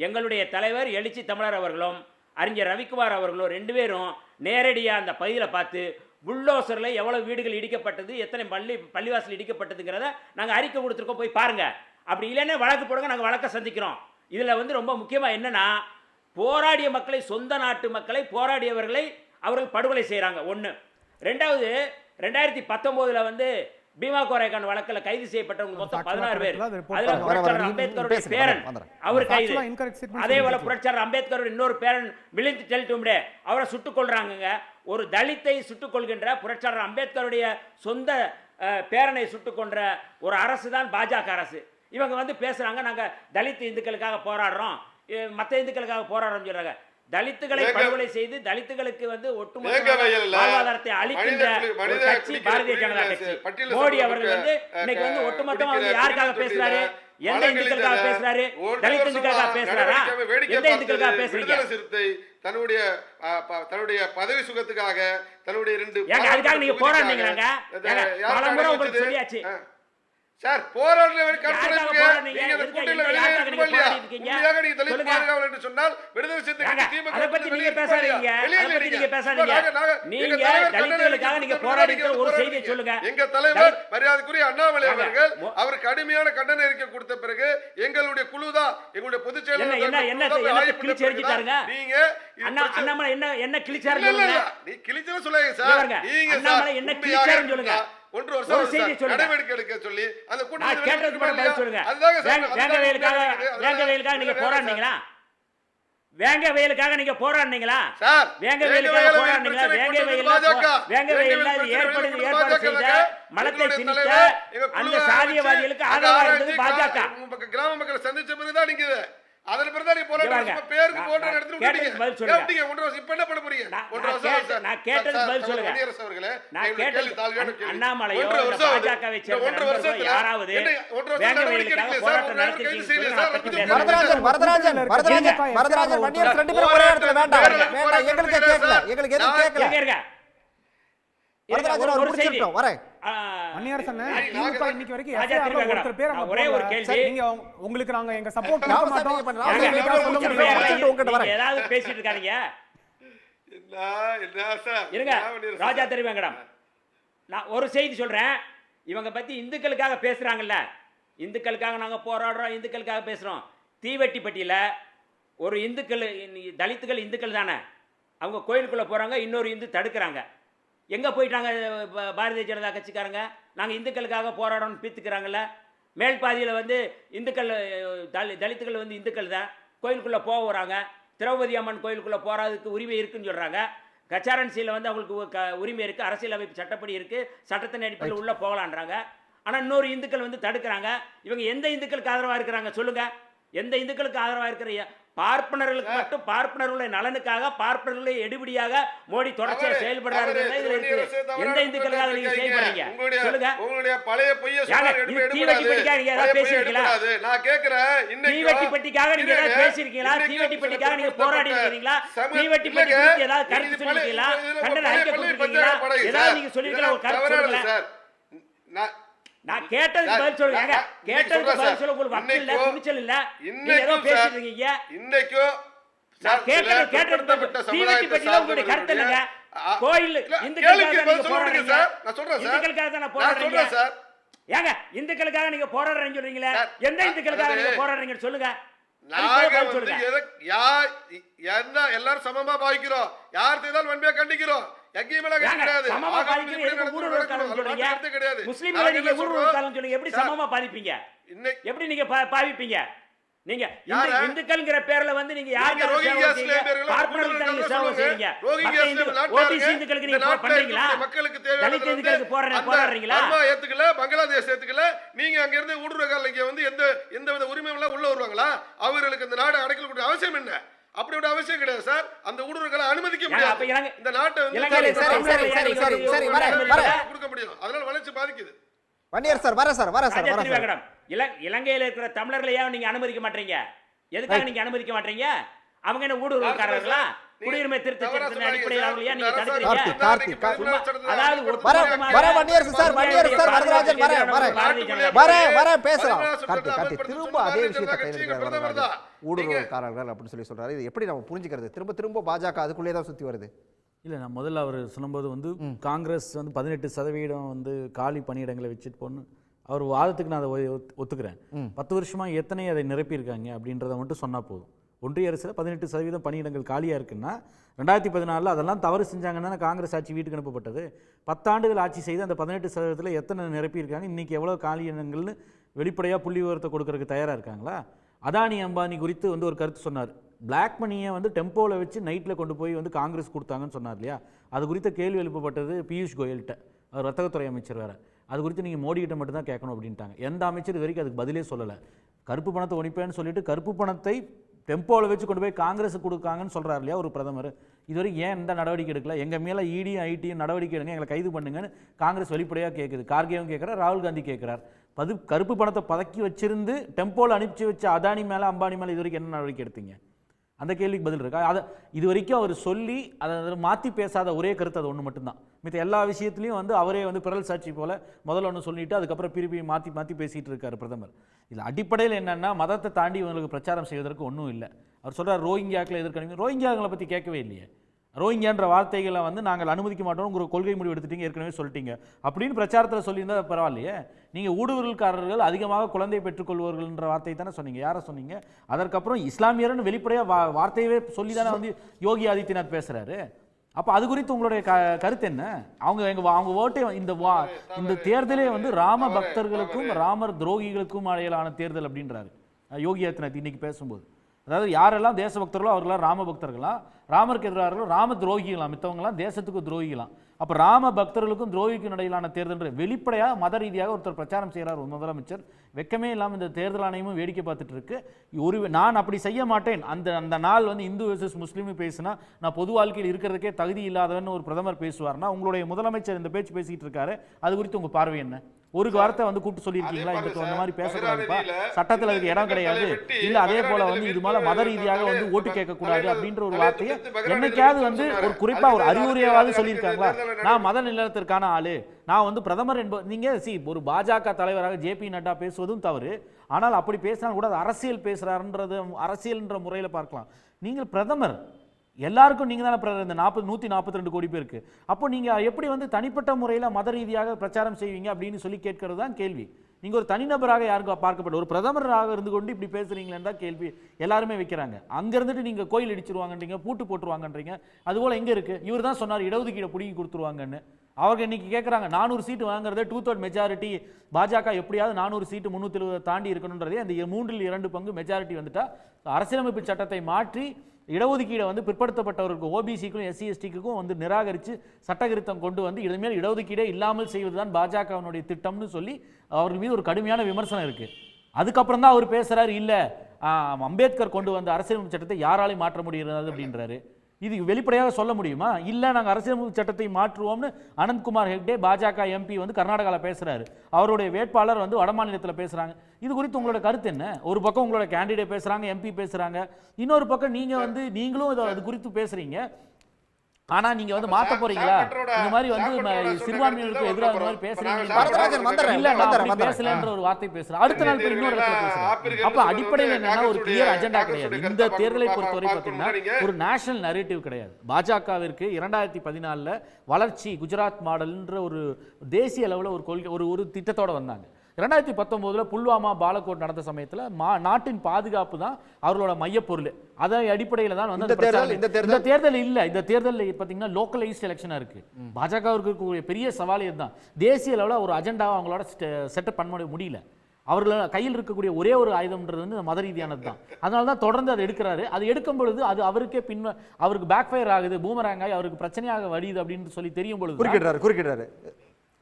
எங்களுடைய தலைவர் எழுச்சி தமிழர் அவர்களும் அறிஞர் ரவிக்குமார் அவர்களும் 2 பேரும் நேரடியாக அந்த பகுதியில் பார்த்து புல்டோசரில் எவ்வளோ வீடுகள் இடிக்கப்பட்டது, எத்தனை பள்ளிவாசல் இடிக்கப்பட்டதுங்கிறத நாங்கள் அறிக்கை கொடுத்துருக்கோம், போய் பாருங்கள். அப்படி இல்லைன்னா வழக்கு போடுங்க, நாங்கள் வழக்கை சந்திக்கிறோம். இதில் வந்து ரொம்ப முக்கியமாக என்னென்னா, போராடிய மக்களை, சொந்த நாட்டு மக்களை, போராடியவர்களை அவர்கள் படுகொலை செய்கிறாங்க. ஒன்று. ரெண்டாவது, 2019 வந்து பீமா கோரேகான் வழக்கில் கைது செய்யப்பட்டவங்க மொத்தம் 16 பேர். அதில் புரட்சியாளர் அம்பேத்கருடைய பேரன் அவர் கைது. அதே போல புரட்சியாளர் அம்பேத்கருடைய இன்னொரு பேரன் மிலிந்த் டெல்டும்டே அவரை சுட்டுக் கொள்றாங்க. ஒரு தலித்தை சுட்டுக் கொள்கின்ற புரட்சியாளர் அம்பேத்கருடைய சொந்த பேரனை சுட்டுக் கொன்ற ஒரு அரசு தான் பாஜக அரசு. இவங்க வந்து பேசுறாங்க, நாங்க தலித் இந்துக்களுக்காக போராடுறோம், மற்ற இந்துக்களுக்காக போராடுறோம் சொல்றாங்க. தலித்துகளை படுகொலை செய்து தலித்துகளுக்கு வந்து ஒட்டுமொத்த வாழ்வாதாரத்தை அளிக்கின்ற ஒரு கட்சி பாரதிய ஜனதா கட்சி. மோடி அவர்கள் வந்து இன்னைக்கு வந்து ஒட்டுமொத்தமா வந்து யாருக்காக பேசுறாரு? எந்த இந்துக்களுக்காக பேசுறாரு? தலித் இந்துக்களுக்காக பேசுறாரா? எந்த இந்துக்களுக்காக பேசுறீங்க? தன்னுடைய பதவி சுகத்துக்காக தன்னுடைய 2 அதுக்காக நீங்க போராடுனீங்களாங்க? பல முறை உங்களுக்கு சொல்லியாச்சு சார். போராடுறவர் நீங்க அந்த கூட்டணியில வெளியே இருக்கீங்க இல்லையா? உண்மையாக நீங்க தலித் பாதுகாவலர் என்று சொன்னால் விடுதலை சிறுத்தைகள் திமுக அதை பத்தி நீங்க பேசாதீங்க. நீங்க தலித்துகளுக்காக நீங்க போராடிக்கிற ஒரு செய்தியை சொல்லுங்க. எங்க தலைவர் மரியாதைக்குரிய அண்ணாமலை அவர்கள் அவர் கடுமையான கண்டன அறிக்கை கொடுத்த பிறகு எங்களுடைய குழுதான், எங்களுடைய பொதுச் செயலாளர் என்ன கிழிச்சு எரிஞ்சிட்டாருங்க. நீங்க அண்ணாமலை என்ன கிழிச்சாரு? நீ கிழிச்சா சொல்லுங்க சார். நீங்க அண்ணாமலை என்ன கிழிச்சாருன்னு சொல்லுங்க. 1 வருஷம் நடவடிக்கை எடுக்க சொல்லி அந்த கூட்டத்தில் கேட்டதுக்கு பதில் சொல்லுங்க. வேங்க வயலுக்காக நீங்க போராடுனீங்களா? வேங்க வயலுக்காக நீங்க போராடுனீங்களா? சார், வேங்க வயலுக்காக போராடுனீங்களா? வேங்க வயல்ல ஏற்பாடு செய்த மலத்தை திணித்த அந்த சாதியவாதிகளுக்கு ஆதரவா இருந்தது பாஜக. கிராம மக்களை சந்திச்ச பிறகுதான் நீங்க அதன் பிறகு நீ போராட்டம் பேருக்கு போன்ற இடத்துல கேட்டீங்க 1.5 வருஷம் இப்ப என்ன பண்ண போறீங்க 1.5 வருஷம் நான் கேட்டது பதில் சொல்லுங்க மணியரசு அவர்களே நான் கேட்டது அண்ணாமலையோ பாஜகவை சேர்ந்த யாராவது வேங்கவேலுக்காக போராட்டம் நடத்திருக்கீங்க வரதராஜன் மணியரசு ரெண்டு பேரும் ஒரே இடத்துல வேண்டாம் எங்களுக்கு கேட்கல எங்களுக்கு எதுவும் கேட்கல ஒரு செய்தி வரேன் மணியரசன் திமுக இன்னைக்கு வரைக்கும் ஒருத்தர் பேர் அங்க ஒரே ஒரு கேள்வி நீங்க உங்களுக்கு நாங்க எங்க சப்போர்ட் பண்ண மாட்டோம் ஏதாவது பேசிட்டு இருக்காதீங்க இருங்க ராஜா திருவேங்கடம் நான் ஒரு செய்தி சொல்றேன் இவங்க பத்தி இந்துக்களுக்காக பேசுறாங்கல்ல இந்துக்களுக்காக நாங்க போராடுறோம் இந்துக்களுக்காக பேசுறோம் தீவெட்டிப்பட்டியில ஒரு இந்துக்கள் தலித்துகள் இந்துக்கள் தானே அவங்க கோயிலுக்குள்ள போறாங்க இன்னொரு இந்து தடுக்கிறாங்க எங்கே போயிட்டாங்க பாரதிய ஜனதா கட்சிக்காரங்க நாங்கள் இந்துக்களுக்காக போராடணும்னு பீத்துக்கிறாங்கல்ல மேல் பாதியில் வந்து இந்துக்கள் தலித்துகள் வந்து இந்துக்கள் தான் கோயிலுக்குள்ளே போக வராங்க திரௌபதி அம்மன் கோயிலுக்குள்ளே போகிறதுக்கு உரிமை இருக்குன்னு சொல்கிறாங்க கச்சாரன்சியில் வந்து அவங்களுக்கு உரிமை இருக்குது அரசியலமைப்பு சட்டப்படி இருக்குது சட்டத்தின் அடிப்படையில் உள்ளே போகலான்றாங்க ஆனால் இன்னொரு இந்துக்கள் வந்து தடுக்கிறாங்க இவங்க எந்த இந்துக்களுக்கு ஆதரவாக இருக்கிறாங்க சொல்லுங்கள் எந்த இந்துக்களுக்கு ஆதரவாக இருக்கிற பார்ப்பனர்களுக்கு மட்டும் பார்ப்பனர்களுடைய நலனுக்காக பார்ப்பனர்களை எடுபடியாக மோடி தொடர்ச்சியாக செயல்படுறாரு எந்த இந்துக்களுக்காக நீங்க செயல்படுறீங்க சொல்லுங்க உங்களுடைய பழைய பொய்யை நான் கேக்குறேன் தீவெட்டிப்பட்டிக்காக நீங்க ஏதாவது பேசியிருக்கீங்களா தீவெட்டிப்பட்டிக்காக நீங்க போராடி இருக்கீங்களா தீவெட்டிப்பட்டி குறித்து ஏதாவது கருத்து சொல்லிருக்கீங்களா கண்டன அறிக்கை கொடுத்திருக்கீங்களா ஏதாவது நீங்க சொல்லிருக்கீங்களா ஒரு கருத்து சொல்லுங்க நான் கேட்டதுக்கு பதில் சொல்லுங்க கேட்டதுக்கு பதில் சொல்ல உங்களுக்கு வக்கு இல்ல துணிச்சல் இல்ல நீங்க ஏதோ பேசிட்டு இருக்கீங்க இன்னைக்கு நான் கேட்டது தீவெட்டிப்பட்டில உங்களுடைய கருத்து இல்லங்க கோயில் இந்துக்களுக்காக நீங்க போராடுறீங்க சார் நான் சொல்றேன் சார் இந்துக்களுக்காக தான் போராடுறீங்க சார் ஏங்க இந்துக்களுக்காக நீங்க போராடுறீங்கன்னு சொல்றீங்களே எந்த இந்துக்களுக்காக நீங்க போராடுறீங்கன்னு சொல்லுங்க எல்லாரும் சமமா பாவிக்கிறோம் யார் செய்தாலும் வன்மையா கண்டிக்கிறோம் எப்படி சமமா பாதிப்பீங்க எப்படி நீங்க பாவிப்பீங்க நீங்க இந்துக்கள்ங்கிற பேர்ல வந்து நீங்க யாருக்கு மக்களுக்கு தேவையான போராடுறீங்களா ஏத்துக்கல பங்களாதேஷ் ஏத்துக்கல நீங்க அங்க இருந்து ஊடுருவல் இங்க வந்து எந்த வித உரிமையும் உள்ள வருவாங்களா அவர்களுக்கு இந்த நாடு அடைக்கல் கொடுக்க அவசியம் என்ன அப்படி ஒரு அவசியம் கிடையாது சார் அந்த ஊடுருவல்களை அனுமதிக்க முடியாது இந்த நாட்டை கொடுக்க முடியும் அதனால வளர்ச்சி பாதிக்குது வன்னியர் சார் வர சார் இலங்கையில் இருக்கிற தமிழர்களையா நீங்க அனுமதிக்க மாட்டீங்க எதுக்காக நீங்க அனுமதிக்க மாட்டீங்க அவங்க என்ன ஊடுருவல்காரர்களா குடியுரிமை திருத்த சட்டத்தின் அடிப்படையில் அவங்களையா நீங்க தடுக்கிறீங்க அதாவது வர வன்னியர் சார் வரதராஜன் வர பேசலாம் கார்த்தி திரும்ப அதே விஷயத்தை கையில் ஊடுருவல்காரர்கள் அப்படின்னு சொல்றாரு இது எப்படி நம்ம புரிஞ்சுக்கிறது திரும்ப பாஜக அதுக்குள்ளே தான் சுத்தி வருது இல்லை நான் முதல்ல அவர் சொல்லும்போது வந்து காங்கிரஸ் வந்து 18% வந்து காலி பணியிடங்களை வச்சுட்டு போன்னு அவர் வாதத்துக்கு நான் அதை ஒத்துக்கிறேன் 10 வருஷமாக எத்தனை அதை நிரப்பியிருக்காங்க அப்படின்றத மட்டும் சொன்னால் போதும் ஒன்றிய அரசில் 18% பணியிடங்கள் காலியாக இருக்குன்னா 2014 அதெல்லாம் தவறு செஞ்சாங்கன்னா காங்கிரஸ் ஆட்சி வீட்டுக்கு அனுப்பப்பட்டது 10 ஆண்டுகள் ஆட்சி செய்து அந்த 18% எத்தனை நிரப்பியிருக்காங்க இன்றைக்கி எவ்வளோ காலி இடங்கள்னு வெளிப்படையாக புள்ளி விவரத்தை கொடுக்கறதுக்கு தயாராக இருக்காங்களா அதானி அம்பானி குறித்து வந்து ஒரு கருத்து சொன்னார் பிளாக் மணியை வந்து டெம்போவில் வச்சு நைட்டில் கொண்டு போய் வந்து காங்கிரஸ் கொடுத்தாங்கன்னு சொன்னார் இல்லையா அது குறித்த கேள்வி எழுப்பப்பட்டது பியூஷ் கோயல்கிட்ட அவர் வர்த்தகத்துறை அமைச்சர் வேறு அது குறித்து நீங்கள் மோடிக்கிட்ட மட்டும் தான் கேட்கணும் அப்படின்ட்டாங்க எந்த அமைச்சர் இது வரைக்கும் அதுக்கு பதிலே சொல்லலை கருப்பு பணத்தை ஒழிப்பேன்னு சொல்லிட்டு கருப்பு பணத்தை டெம்போவில் வச்சு கொண்டு போய் காங்கிரஸுக்கு கொடுக்காங்கன்னு சொல்கிறார் இல்லையா ஒரு பிரதமர் இதுவரைக்கும் ஏன் எந்த நடவடிக்கை எடுக்கல எங்கள் மேலே இடியும் ஐடியும் நடவடிக்கை எடுங்க எங்களை கைது பண்ணுங்கன்னு காங்கிரஸ் வெளிப்படையாக கேட்குது கார்கேவும் கேட்குறார் ராகுல் காந்தி கேட்குறார் கருப்பு பணத்தை பதக்கி வச்சிருந்து டெம்போவில் அனுப்பிச்சு வச்ச அதானி மேலே அம்பானி மேலே இது வரைக்கும் என்ன நடவடிக்கை எடுத்தீங்க அந்த கேள்விக்கு பதில் இருக்கா அதை இது வரைக்கும் அவர் சொல்லி அதை மாற்றி பேசாத ஒரே கருத்து அது ஒன்று மட்டும்தான் மித்த எல்லா விஷயத்துலையும் வந்து அவரே வந்து பிறல் சாட்சி போல் முதல்ல ஒன்று சொல்லிட்டு அதுக்கப்புறம் திருப்பி மாற்றி பேசிகிட்டு இருக்கார் பிரதமர் இதில் அடிப்படையில் என்னென்னா மதத்தை தாண்டி இவங்களுக்கு பிரச்சாரம் செய்வதற்கு ஒன்றும் இல்லை அவர் சொல்கிறார் ரோஹிங்கியாக்களை எதிர்க்கணும் ரோஹிங்கியாக்களை பற்றி கேட்கவே இல்லையே ரோஹிங்கியான்ற வார்த்தைகளை வந்து நாங்கள் அனுமதிக்க மாட்டோம் ஒரு கொள்கை முடிவு எடுத்துட்டீங்க ஏற்கனவே சொல்லிட்டீங்க அப்படின்னு பிரச்சாரத்தில் சொல்லியிருந்தா பரவாயில்லையே நீங்கள் ஊடுருவல்காரர்கள் அதிகமாக குழந்தை பெற்றுக்கொள்வார்கள்ன்ற வார்த்தையை தானே சொன்னீங்க யாரை சொன்னீங்க அதற்கப்புறம் இஸ்லாமியர்னு வெளிப்படையாக வார்த்தையவே சொல்லி தானே வந்து யோகி ஆதித்யநாத் பேசுகிறாரு அப்போ அது குறித்து உங்களுடைய கருத்து என்ன அவங்க ஓட்டை இந்த தேர்தலே வந்து ராம பக்தர்களுக்கும் ராமர் துரோகிகளுக்கும் இடையிலான தேர்தல் அப்படின்றாரு யோகி ஆதித்யநாத் இன்னைக்கு பேசும்போது அதாவது யாரெல்லாம் தேசபக்தர்களோ அவர்களாம் ராம பக்தர்களாம், ராமருக்கு எதிராக ராம துரோகிகளாம், மித்தவங்களாம் தேசத்துக்கு துரோகிகளாம். அப்போ ராம பக்தர்களுக்கும் துரோகிக்கும் இடையிலான தேர்தல் வெளிப்படையாக மத ரீதியாக ஒருத்தர் பிரச்சாரம் செய்கிறார் ஒரு முதலமைச்சர். வெக்கமே இல்லாமல் இந்த தேர்தல் ஆணையமும் வேடிக்கை பார்த்துட்டு இருக்கு. நான் அப்படி செய்ய மாட்டேன், அந்த நாள் வந்து இந்து வெர்சஸ் முஸ்லீம் பேசினா நான் பொது வாழ்க்கையில் இருக்கிறதுக்கே தகுதி இல்லாதவன்னு ஒரு பிரதமர் பேசுவார்னா, உங்களுடைய முதலமைச்சர் இந்த பேச்சு பேசிக்கிட்டு இருக்காரு, அது குறித்து உங்க பார்வை என்ன? ஒரு வார்த்தை வந்து கூப்பிட்டு சொல்லியிருக்கீங்களா இந்த மாதிரி பேசக்கூடாதுப்பா, சட்டத்தில் அதுக்கு இடம் கிடையாது, இல்ல அதே போல வந்து இது மேல மத ரீதியாக வந்து ஓட்டு கேட்கக்கூடாது அப்படின்ற ஒரு வார்த்தையை என்னைக்காவது வந்து ஒரு குறிப்பா ஒரு அறிவுரையாவது சொல்லியிருக்காங்களா? நான் மத நிலத்திற்கான ஆளு, நான் வந்து பிரதமர் என்பது நீங்க ஒரு பாஜக தலைவராக ஜேபி நட்டா பேசுவதும் தவறு. ஆனால் அப்படி பேசினாலும் கூட அரசியல் பேசுறாருன்றது அரசியல்ன்ற முறையில் பார்க்கலாம். நீங்கள் பிரதமர், எல்லாருக்கும் நீங்க தானே இந்த 142 கோடி பேருக்கு. அப்போ நீங்க எப்படி வந்து தனிப்பட்ட முறையில் மத ரீதியாக பிரச்சாரம் செய்வீங்க அப்படின்னு சொல்லி கேட்கறது தான் கேள்வி. நீங்க ஒரு தனிநபராக யாருக்கும் பார்க்கப்பட்ட ஒரு பிரதமராக இருந்து கொண்டு இப்படி பேசுறீங்களேன்னு தான் கேள்வி எல்லாருமே வைக்கிறாங்க. அங்க இருந்துட்டு நீங்க கோயில் இடிச்சிருவாங்கன்றீங்க, பூட்டு போட்டுருவாங்கன்றீங்க. அதுபோல எங்க இருக்கு? இவர் தான் சொன்னார் இடஒதுக்கீடை பிடிங்கி கொடுத்துருவாங்கன்னு. அவங்க இன்னைக்கு கேட்குறாங்க 400 சீட்டு வாங்குறதே 2/3 மெஜாரிட்டி, பாஜக எப்படியாவது 400 சீட்டு 370 தாண்டி இருக்கணுன்றதே அந்த 3/2 பங்கு மெஜாரிட்டி வந்துட்டா அரசியலமைப்பு சட்டத்தை மாற்றி இடஒதுக்கீடை வந்து பிற்படுத்தப்பட்டவருக்கு ஓபிசிக்கும் எஸ்சி எஸ்டிக்கும் வந்து நிராகரித்து சட்டத்திருத்தம் கொண்டு வந்து இனிமேல் இடஒதுக்கீடே இல்லாமல் செய்வதுதான் பாஜகவினுடைய திட்டம்னு சொல்லி அவர்கள் மீது ஒரு கடுமையான விமர்சனம் இருக்கு. அதுக்கப்புறம் தான் அவர் பேசுறாரு, இல்ல அம்பேத்கர் கொண்டு வந்த அரசியலமைப்பு சட்டத்தை யாராலையும் மாற்ற முடியாது அப்படின்றாரு. இது வெளிப்படையாக சொல்ல முடியுமா? இல்ல நாங்கள் அரசியலமைப்பு சட்டத்தை மாற்றுவோம்னு அனந்த்குமார் ஹெக்டே பாஜக எம்பி வந்து கர்நாடகாவில் பேசுறாரு, அவருடைய வேட்பாளர் வந்து வடமாநிலத்தில் பேசுறாங்க. இது குறித்து உங்களோட கருத்து என்ன? ஒரு பக்கம் உங்களோட கேண்டிடேட் பேசுறாங்க, எம்பி பேசுறாங்க, இன்னொரு பக்கம் நீங்களும் அது குறித்து பேசுறீங்க. ஆனா நீங்க வந்து மாத்த போறீங்களா? இந்த மாதிரி வந்து சிறுபான்மையினருக்கு எதிராக மாதிரி பேசுறீங்க, இல்ல நான் பேசலன்ற ஒரு வார்த்தை பேசுறேன், அடுத்த நாள் இன்னொரு இடத்துல பேசுறேன். அப்ப அடிப்படையில் என்னன்னா ஒரு கிளியர் அஜெண்டா கிடையாது. இந்த தேர்தலை பொறுத்தவரை பாத்தீங்கன்னா ஒரு நேஷனல் நரேட்டிவ் கிடையாது. பாஜகவிற்கு 2014 வளர்ச்சி குஜராத் மாடல்ன்ற ஒரு தேசிய அளவில் ஒரு கொள்கை ஒரு திட்டத்தோட வந்தாங்க. 2019 புல்வாமா பாலகோட் நடந்த சமயத்தில் நாட்டின் பாதுகாப்பு தான் அவர்களோட மையப்பொருள். அதன் அடிப்படையில் தான் வந்து இந்த தேர்தல் இல்ல. இந்த தேர்தல் பார்த்தீங்கன்னா லோக்கலைஸ்ட் எலெக்ஷனா இருக்கு. பாஜகவிற்கு இருக்கக்கூடிய பெரிய சவால் இதுதான். தேசிய அளவில் ஒரு அஜெண்டாவை அவங்களோட செட்டப் பண்ண முடியல. அவர்கள் கையில் இருக்கக்கூடிய ஒரே ஒரு ஆயுதம்ன்றது வந்து மத ரீதியானது தான். அதனால தான் தொடர்ந்து அதை எடுக்கிறாரு. அது எடுக்கும் பொழுது அது அவருக்கே அவருக்கு பேக் ஃபயர் ஆகுது, பூமராங் ஆகி அவருக்கு பிரச்சனையாக வடியுது அப்படின்னு சொல்லி தெரியும் பொழுது குறிக்கிட்டாரு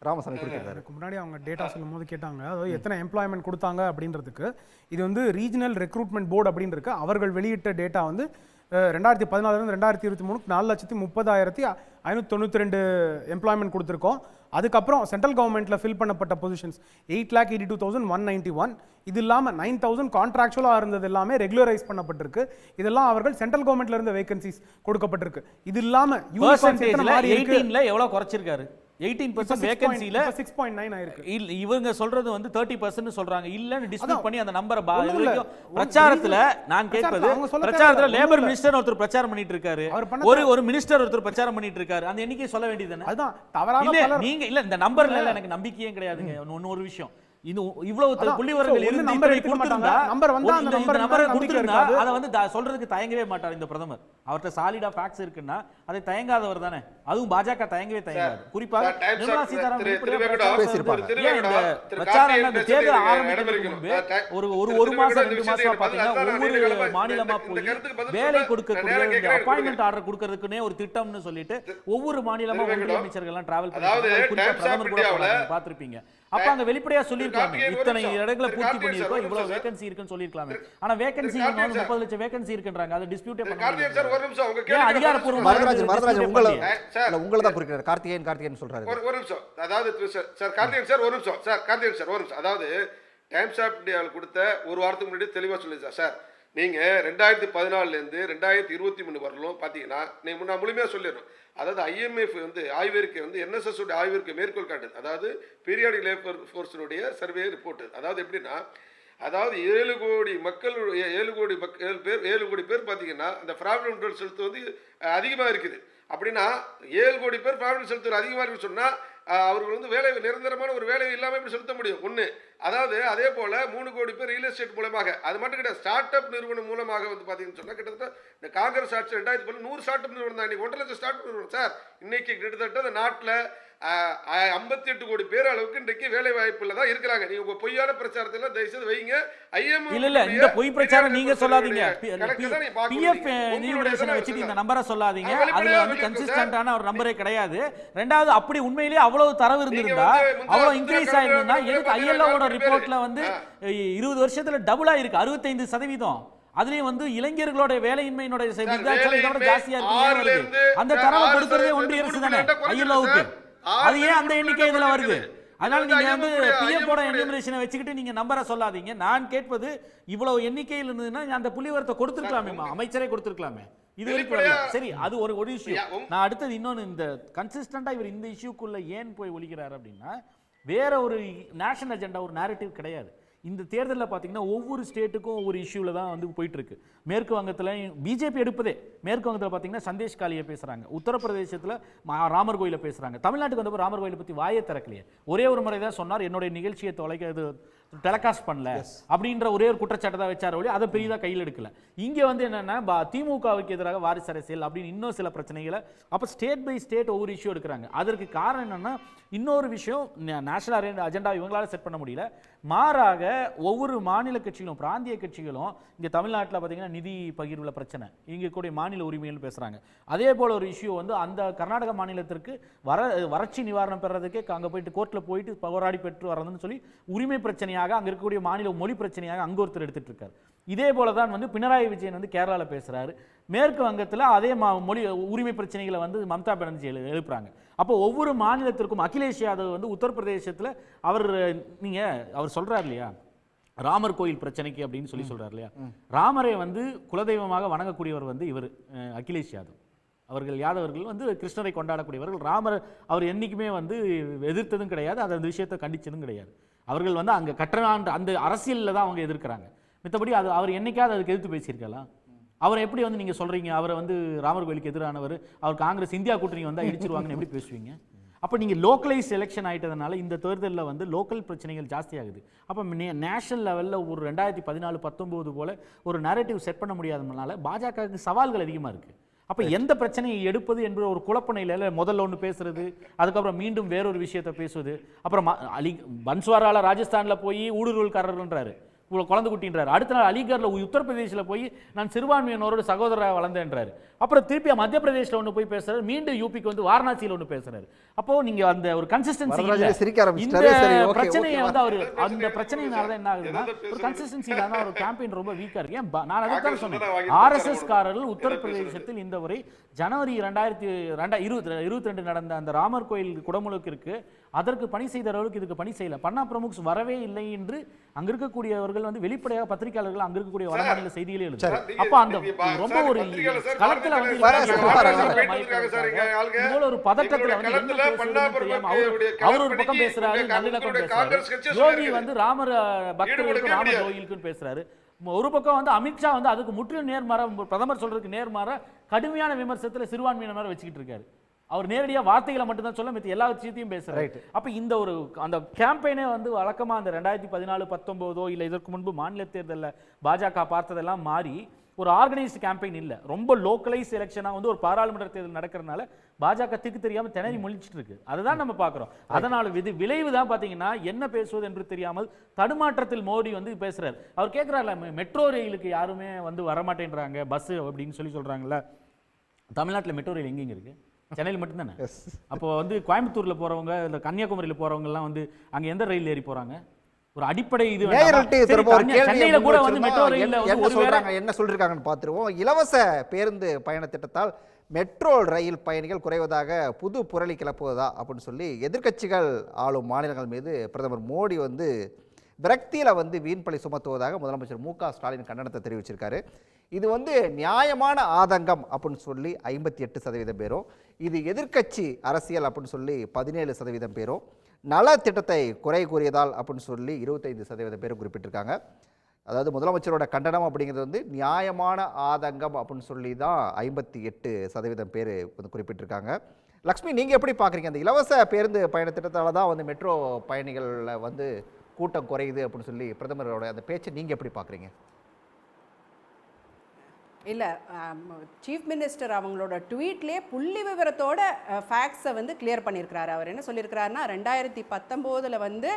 ராமசாமி குறிக்கிறாரு. முன்னாடி அவங்க டேட்டா சொல்லும் போது கேட்டாங்க, அதாவது எத்தனை எம்ப்ளாய்மெண்ட் கொடுத்தாங்க அப்படின்றதுக்கு. இது வந்து ரீஜனல் ரெக்ரூட்மெண்ட் போர்டு அப்படின்னு இருக்கு. அவர்கள் வெளியிட்ட டேட்டா வந்து 2014 2023 4,30,592 எம்ப்ளாய்மெண்ட் கொடுத்துருக்கோம். அதுக்கப்புறம் சென்ட்ரல் கவர்மெண்ட்ல ஃபில் பண்ணப்பட்ட பொசிஷன்ஸ் 8,82,191. இது இல்லாமல் 9,000 கான்ட்ராக்சுவலாக இருந்தது எல்லாமே ரெகுலரைஸ் பண்ணப்பட்டிருக்கு. இதெல்லாம் அவர்கள் சென்ட்ரல் கவர்மெண்ட்ல இருந்த வேகன்சிஸ் கொடுக்கப்பட்டிருக்கு. இது இல்லாமல் எவ்வளவு குறைச்சிருக்காரு? 18% வேகன்சில 6.9 ஆயிருக்கு. இவங்க சொல்றது வந்து 30% சொல்றாங்க. இல்லன்னு டிஸ்பியூட் பண்ணி அந்த நம்பரை பிரச்சாரத்துல நான் கேட்பது, பிரச்சாரத்துல லேபர் மினிஸ்டர் ஒருத்தர் பிரச்சாரம் பண்ணிட்டு இருக்காரு, ஒரு மினிஸ்டர் ஒருத்தர் பிரச்சாரம் பண்ணிட்டு இருக்காரு. அந்த எண்ணிக்கை சொல்ல வேண்டியதுதானே? அதுதான் தவறாக நீங்க இல்ல இந்த நம்பர்ல எனக்கு நம்பிக்கையே கிடையாதுங்க. இன்னொரு விஷயம், இவ்வளவு புள்ளிவிவரங்கள் இருந்து அதை வந்து சொல்றதுக்கு தயங்கவே மாட்டார் இந்த பிரதமர். அவர்கிட்ட சாலிடா ஃபேக்ட்ஸ் இருக்குன்னா அதை தயங்காதவர் தானே. அதுவும் பாஜக தயங்கவே தயங்காது. குறிப்பாக நிர்மலா சீதாராமன் தேர்தல் ஆரம்பிக்கிறதுக்கு முன்பு ஒரு மாசம் 2 மாசமா பாத்தீங்கன்னா ஒவ்வொரு மாநிலமா போய் வேலை கொடுக்கக்கூடிய அப்பாயின்மெண்ட் ஆர்டர் கொடுக்கறதுக்குன்னே ஒரு திட்டம்னு சொல்லிட்டு ஒவ்வொரு மாநிலமா ஒன்றிய அமைச்சர்கள் எல்லாம் டிராவல் பண்ணி பிரதமர் கூட பார்த்திருப்பீங்க. அப்ப அங்க வெளிப்படையா சொல்லிருக்காங்க, இத்தனை இடங்களை பூர்த்தி பண்ணிருக்கோம், இவ்வளவு வேகன்சி இருக்குன்னு சொல்லிருக்காங்க. ஆனா வேகன்சி 30 லட்சம் வேகன்சி இருக்குன்றாங்க. அதை டிஸ்பியூட்டே பண்ண உங்களை தான் குறிக்கிறார் கார்த்திகேயன் சொல்றாரு. ஒரு நிமிஷம், அதாவது சார் கார்த்திகேயன் சார் ஒரு நிமிஷம், சார் கார்த்திகேயன் சார் ஒரு நிமிஷம். அதாவது டைம்ஸ் ஆஃப் இந்தியாவில் கொடுத்த ஒரு வாரத்துக்கு முன்னாடி தெளிவாக சொல்லியிருந்தேன் சார். நீங்கள் 2014 2023 வரலும் பார்த்தீங்கன்னா நான் முழுமையாக சொல்லிடுறோம். அதாவது IMF வந்து ஆய்வறிக்கை வந்து NSS உடைய ஆய்வறிக்கை மேற்கோள் காட்டுது. அதாவது பீரியாடிக் லேபர் ஃபோர்ஸினுடைய சர்வே ரிப்போர்ட். அதாவது எப்படின்னா, அதாவது 7 கோடி மக்கள் 7 கோடி பேர் பார்த்தீங்கன்னா அந்த ப்ராவிடன்ட் செலுத்து வந்து அதிகமாக இருக்குது. அப்படின்னா 7 கோடி பேர் ப்ராவிடன்ட் செலுத்து அதிகமாக இருக்குன்னு சொன்னால் அவர்கள் வந்து வேலை நிரந்தரமான ஒரு வேலை இல்லாமல் எப்படி செலுத்த முடியும்? ஒன்று. அதாவது அதே போல் 3 கோடி பேர் ரியல் எஸ்டேட் மூலமாக, அது மட்டும் கிடையாது, ஸ்டார்ட் அப் நிறுவனம் மூலமாக வந்து பார்த்தீங்கன்னு சொன்னால் கிட்டத்தட்ட இந்த காங்கிரஸ் ஆட்சி 2010 100 ஸ்டார்ட் அப் நிறுவனம் தான். இன்னைக்கு 1.5 லட்சம் ஸ்டார்ட் அப் நிறுவனம் சார். இன்னைக்கு கிட்டத்தட்ட இந்த நாட்டில் 58 கோடி பேர் அளவுக்கு இன்றைக்கு வேலை வாய்ப்புல தான் இருக்கிறாங்க. நீங்க உங்க பொய்யான பிரச்சாரத்துல தயவு செய்து வைங்க. இல்ல இந்த பொய் பிரச்சாரம் நீங்க சொல்லாதீங்க. பிஎஃப் நியூமரேஷன் வச்சுட்டு இந்த நம்பரை சொல்லாதீங்க. அதுல வந்து கன்சிஸ்டன்டான ஒரு நம்பரே கிடையாது. ரெண்டாவது அப்படி உண்மையிலேயே அவ்வளவு தரவு இருந்திருந்தா அவ்வளவு இன்க்ரீஸ் ஆயிருந்தா எதுக்கு ஐஎல்ஓட ரிப்போர்ட்ல வந்து 20 வருஷத்துல டபுள் ஆயிருக்கு 65%. அதுலயும் வந்து இளைஞர்களோட வேலையின்மையினுடைய ஜாஸ்தியா இருக்கு. அந்த தரவை கொடுக்கறதே ஒன்றிய அரசு தானே ஐஎல்ஓவுக்கு. அது ஏன் அந்த எண்ணிக்கை இதுல வருது? அதனால நீங்க வந்து பிஎஃப் என்யூமரேஷனை வச்சுக்கிட்டு நீங்க நம்பரை சொல்லாதீங்க. நான் கேட்பது இவ்வளவு எண்ணிக்கையில் இருந்ததுன்னா அந்த புள்ளிவரத்தை கொடுத்துருக்கலாமே, அமைச்சரே கொடுத்துருக்கலாமே. இது வரைக்கும் சரி, அது ஒரு இஷ்யூ. நான் அடுத்தது இன்னொன்னு, இந்த கன்சிஸ்டண்டா இவர் இந்த இஷ்யூக்குள்ள ஏன் போய் ஒழிக்கிறார் அப்படின்னா, வேற ஒரு நேஷனல் அஜெண்டா, ஒரு நேரட்டிவ் கிடையாது. இந்த தேர்தலில் பார்த்தீங்கன்னா ஒவ்வொரு ஸ்டேட்டுக்கும் ஒவ்வொரு இஷ்யூவில் தான் வந்து போயிட்டு இருக்கு. மேற்கு வங்கத்தில் பிஜேபி எடுப்பதே, மேற்கு வங்கத்தில் பார்த்தீங்கன்னா சந்தேஷ் காலியை பேசுகிறாங்க, உத்தரப்பிரதேசத்தில் ராமர் கோயிலை பேசுகிறாங்க. தமிழ்நாட்டுக்கு வந்தப்போ ராமர் கோயிலை பற்றி வாயை திறக்கலையே. ஒரே ஒரு முறை தான் சொன்னார், என்னுடைய நிகழ்ச்சியை டெலகாஸ்ட் பண்ணல அப்படின்ற ஒரே ஒரு குற்றச்சாட்டை தான் வச்சார் ஒழிய அதை பெரியதாக கையில் எடுக்கல. இங்கே வந்து என்னன்னா திமுகவுக்கு எதிராக வாரிசு அரசியல் அப்படின்னு இன்னும் சில பிரச்சனைகளை அப்போ ஸ்டேட் பை ஸ்டேட் ஒவ்வொரு இஷ்யூ எடுக்கிறாங்க. அதற்கு காரணம் என்னன்னா, இன்னொரு விஷயம், நேஷனல் அஜெண்டா இவங்களால செட் பண்ண முடியல. மாறாக ஒவ்வொரு மாநில கட்சிகளும் பிராந்திய கட்சிகளும் இங்கே தமிழ்நாட்டில் பார்த்தீங்கன்னா நிதி பகிர்வுல பிரச்சனை, இங்கே கூடிய மாநில உரிமைகள் பேசுகிறாங்க. அதே போல் ஒரு இஷ்யூ வந்து அந்த கர்நாடக மாநிலத்திற்கு வறட்சி நிவாரணம் பெறதுக்கே அங்கே போயிட்டு கோர்ட்டில் போயிட்டு போராடி பெற்று வரதுன்னு சொல்லி உரிமை பிரச்சனையாக அங்கே இருக்கக்கூடிய மாநில மொழி பிரச்சனையாக அங்கே ஒருத்தர் எடுத்துட்டு இருக்காரு. இதே போல தான் வந்து பினராயி விஜயன் வந்து கேரளாவில் பேசுகிறாரு. மேற்கு வங்கத்தில் அதே மொழி உரிமை பிரச்சனைகளை வந்து மம்தா பானர்ஜி எழுப்புறாங்க. அப்போ ஒவ்வொரு மாநிலத்திற்கும் அகிலேஷ் யாதவ் வந்து உத்தரப்பிரதேசத்தில் அவர் சொல்றாரு இல்லையா, ராமர் கோயில் பிரச்சனைக்கு அப்படின்னு சொல்றாரு இல்லையா, ராமரை வந்து குலதெய்வமாக வணங்கக்கூடியவர் வந்து இவர் அகிலேஷ் யாதவ் யாதவர்கள் வந்து கிருஷ்ணரை கொண்டாடக்கூடியவர்கள். ராமர் அவர் என்னைக்குமே வந்து எதிர்த்ததும் கிடையாது, அந்த விஷயத்தை கண்டிச்சதும் கிடையாது. அவர்கள் வந்து அங்கே கட்டணான்ற அந்த அரசியலில் தான் அவங்க எதிர்க்கிறாங்க. மற்றபடி அவர் என்னைக்காவது அதுக்கு எதிர்த்து பேசியிருக்கலாம். அவரை எப்படி வந்து நீங்கள் சொல்கிறீங்க, அவரை வந்து ராமர் கோயிலுக்கு எதிரானவர், அவர் காங்கிரஸ் இந்தியா கூட்டணி வந்தால் இடிச்சிருவாங்கன்னு எப்படி பேசுவீங்க? அப்போ நீங்கள் லோக்கலைஸ் எலெக்ஷன் ஆகிட்டதுனால இந்த தேர்தலில் வந்து லோக்கல் பிரச்சனைகள் ஜாஸ்தி ஆகுது. அப்போ நேஷனல் லெவலில் ஒரு 2014-19 போல் ஒரு நரேட்டிவ் செட் பண்ண முடியாததுனால பாஜகவுக்கு சவால்கள் அதிகமாக இருக்குது. அப்போ எந்த பிரச்சனையை எடுப்பது என்ற ஒரு குழப்பநிலையில் முதல்ல ஒன்று பேசுறது, அதுக்கப்புறம் மீண்டும் வேறொரு விஷயத்தை பேசுவது, அப்புறம் பன்ஸ்வாரால ராஜஸ்தானில் போய் ஊடுருவல்காரர்கள்ன்றாரு, குழந்தை குட்டின்றாரு. அடுத்த நாள் அலிகர்ல உத்தரப்பிரதேசில் போய் நான் சிறுபான்மையினரோட சகோதரராக வளர்ந்தேன்றாரு. அப்புறம் திருப்பி மத்திய பிரதேசில் ஒன்று போய் பேசுறாரு, மீண்டும் யூபிக்கு வந்து வாரணாசியில் ஒன்று பேசுறாரு. அப்போ நீங்க அந்த ஒரு கன்சிஸ்டன்சி பிரச்சனையை வந்து அவர் அந்த பிரச்சனையினால தான் என்ன ஆகுதுன்னா ஒரு கன்சிஸ்டன்சி இல்லாத ஒரு கேம்பெயின் ரொம்ப வீக்கா இருக்கு. நான் அதுதான் சொன்னேன், ஆர்எஸ்எஸ் காரர்கள் உத்தரப்பிரதேசத்தில் இந்த முறை ஜனவரி 2022 நடந்த அந்த ராமர் கோயில் குடமுழுக்கிற்கு அதற்கு பணி செய்த அளவுக்கு இதுக்கு பணி செய்யல. பன்னா பிரமுக்ஸ் வரவே இல்லை என்று அங்க இருக்கக்கூடியவர்கள் வந்து வெளிப்படையாக பத்திரிகையாளர்கள் அங்க இருக்கக்கூடிய வடமாநில செய்திகளே எழுது. அப்ப அந்த ரொம்ப ஒரு களத்துல வந்து ஒரு பதட்டத்துல வந்து அவர் ஒரு பக்கம் பேசுறாரு, நல்லிணக்கம் பேசுறாரு, யோகி வந்து ராமர் பக்தர்களுக்கு ராமர் கோயிலுக்குன்னு பேசுறாரு. ஒரு பக்கம் வந்து அமித்ஷா வந்து அதுக்கு முற்றிலும் நேர்மாறா, பிரதமர் சொல்றதுக்கு நேர்மாறா கடுமையான விமர்சனத்துல சிறுபான்மையினர் வச்சுக்கிட்டு இருக்காரு. அவர் நேரடியா வார்த்தைகளை மட்டும் தான் சொல்ல, மற்ற எல்லா விஷயத்தையும் பேசுறாரு. அப்ப இந்த ஒரு அந்த கேம்பெயினே வந்து வழக்கமா அந்த 2014-19 இல்ல இதற்கு முன்பு மாநில தேர்தலில் பாஜக பார்த்ததெல்லாம் மாறி ஒரு ஆர்கனைஸ்டு கேம்பெயின் இல்ல, ரொம்ப லோக்கலைஸ் எலெக்ஷனா வந்து ஒரு பாராளுமன்ற தேர்தல் நடக்கிறதுனால பாஜக திக்கு தெரியாம திணறி முழிச்சிட்டு இருக்கு. அதுதான் நம்ம பார்க்கிறோம். அதனால விளைவு தான் பாத்தீங்கன்னா என்ன பேசுவது என்று தெரியாமல் தடுமாற்றத்தில் மோடி வந்து பேசுறாரு. அவர் கேட்கிறாருல, மெட்ரோ ரயிலுக்கு யாருமே வந்து வரமாட்டேன்றாங்க பஸ் அப்படின்னு சொல்றாங்கல்ல. தமிழ்நாட்டில் மெட்ரோ ரயில் எங்கெங்க இருக்கு? சென்னையில் மட்டும்தானே. அப்போ வந்து கோயம்புத்தூர்ல போறவங்க இல்ல கன்னியாகுமரியில் போறவங்க எல்லாம் வந்து அங்க எந்த ரயில் ஏறி போறாங்க? ஒரு அடிப்படை இது சென்னையில கூட வந்து மெட்ரோ ரயில்ல என்ன சொல்லிருக்காங்கன்னு பார்த்துருவோம். இலவச பேருந்து பயண திட்டத்தால் மெட்ரோ ரயில் பயணிகள் குறைவதாக புது புரளி கிளப்புவதா அப்படின்னு சொல்லி எதிர்க்கட்சிகள் ஆளும் மாநிலங்கள் மீது பிரதமர் மோடி வந்து விரக்தியில் வந்து வீண்பழி சுமத்துவதாக முதலமைச்சர் மு.க. ஸ்டாலின் கண்டனத்தை தெரிவிச்சிருக்காரு. இது வந்து நியாயமான ஆதங்கம் அப்படின்னு சொல்லி 58% பேரும், இது எதிர்க்கட்சி அரசியல் அப்படின்னு சொல்லி 17% பேரும், நல திட்டத்தை குறை கூறியதால் அப்படின்னு சொல்லி 25% பேரும் குறிப்பிட்டிருக்காங்க. அதாவது முதலமைச்சரோட கண்டனம் அப்படிங்கிறது வந்து நியாயமான ஆதங்கம் அப்படின்னு சொல்லி தான் 58% பேர் வந்து குறிப்பிட்டிருக்காங்க. லக்ஷ்மி, நீங்கள் எப்படி பார்க்குறீங்க? அந்த இலவச பேருந்து பயண திட்டத்தால் தான் வந்து மெட்ரோ பயணிகளில் வந்து கூட்டம் குறையுது அப்படின்னு சொல்லி பிரதமரோட அந்த பேச்சை நீங்கள் எப்படி பார்க்குறீங்க? இல்லை, சீஃப் மினிஸ்டர் அவங்களோட ட்வீட்லேயே புள்ளி விவரத்தோட ஃபேக்ட்ஸை வந்து கிளியர் பண்ணியிருக்கிறாரு. அவர் என்ன சொல்லியிருக்கிறாருன்னா 2019 வந்து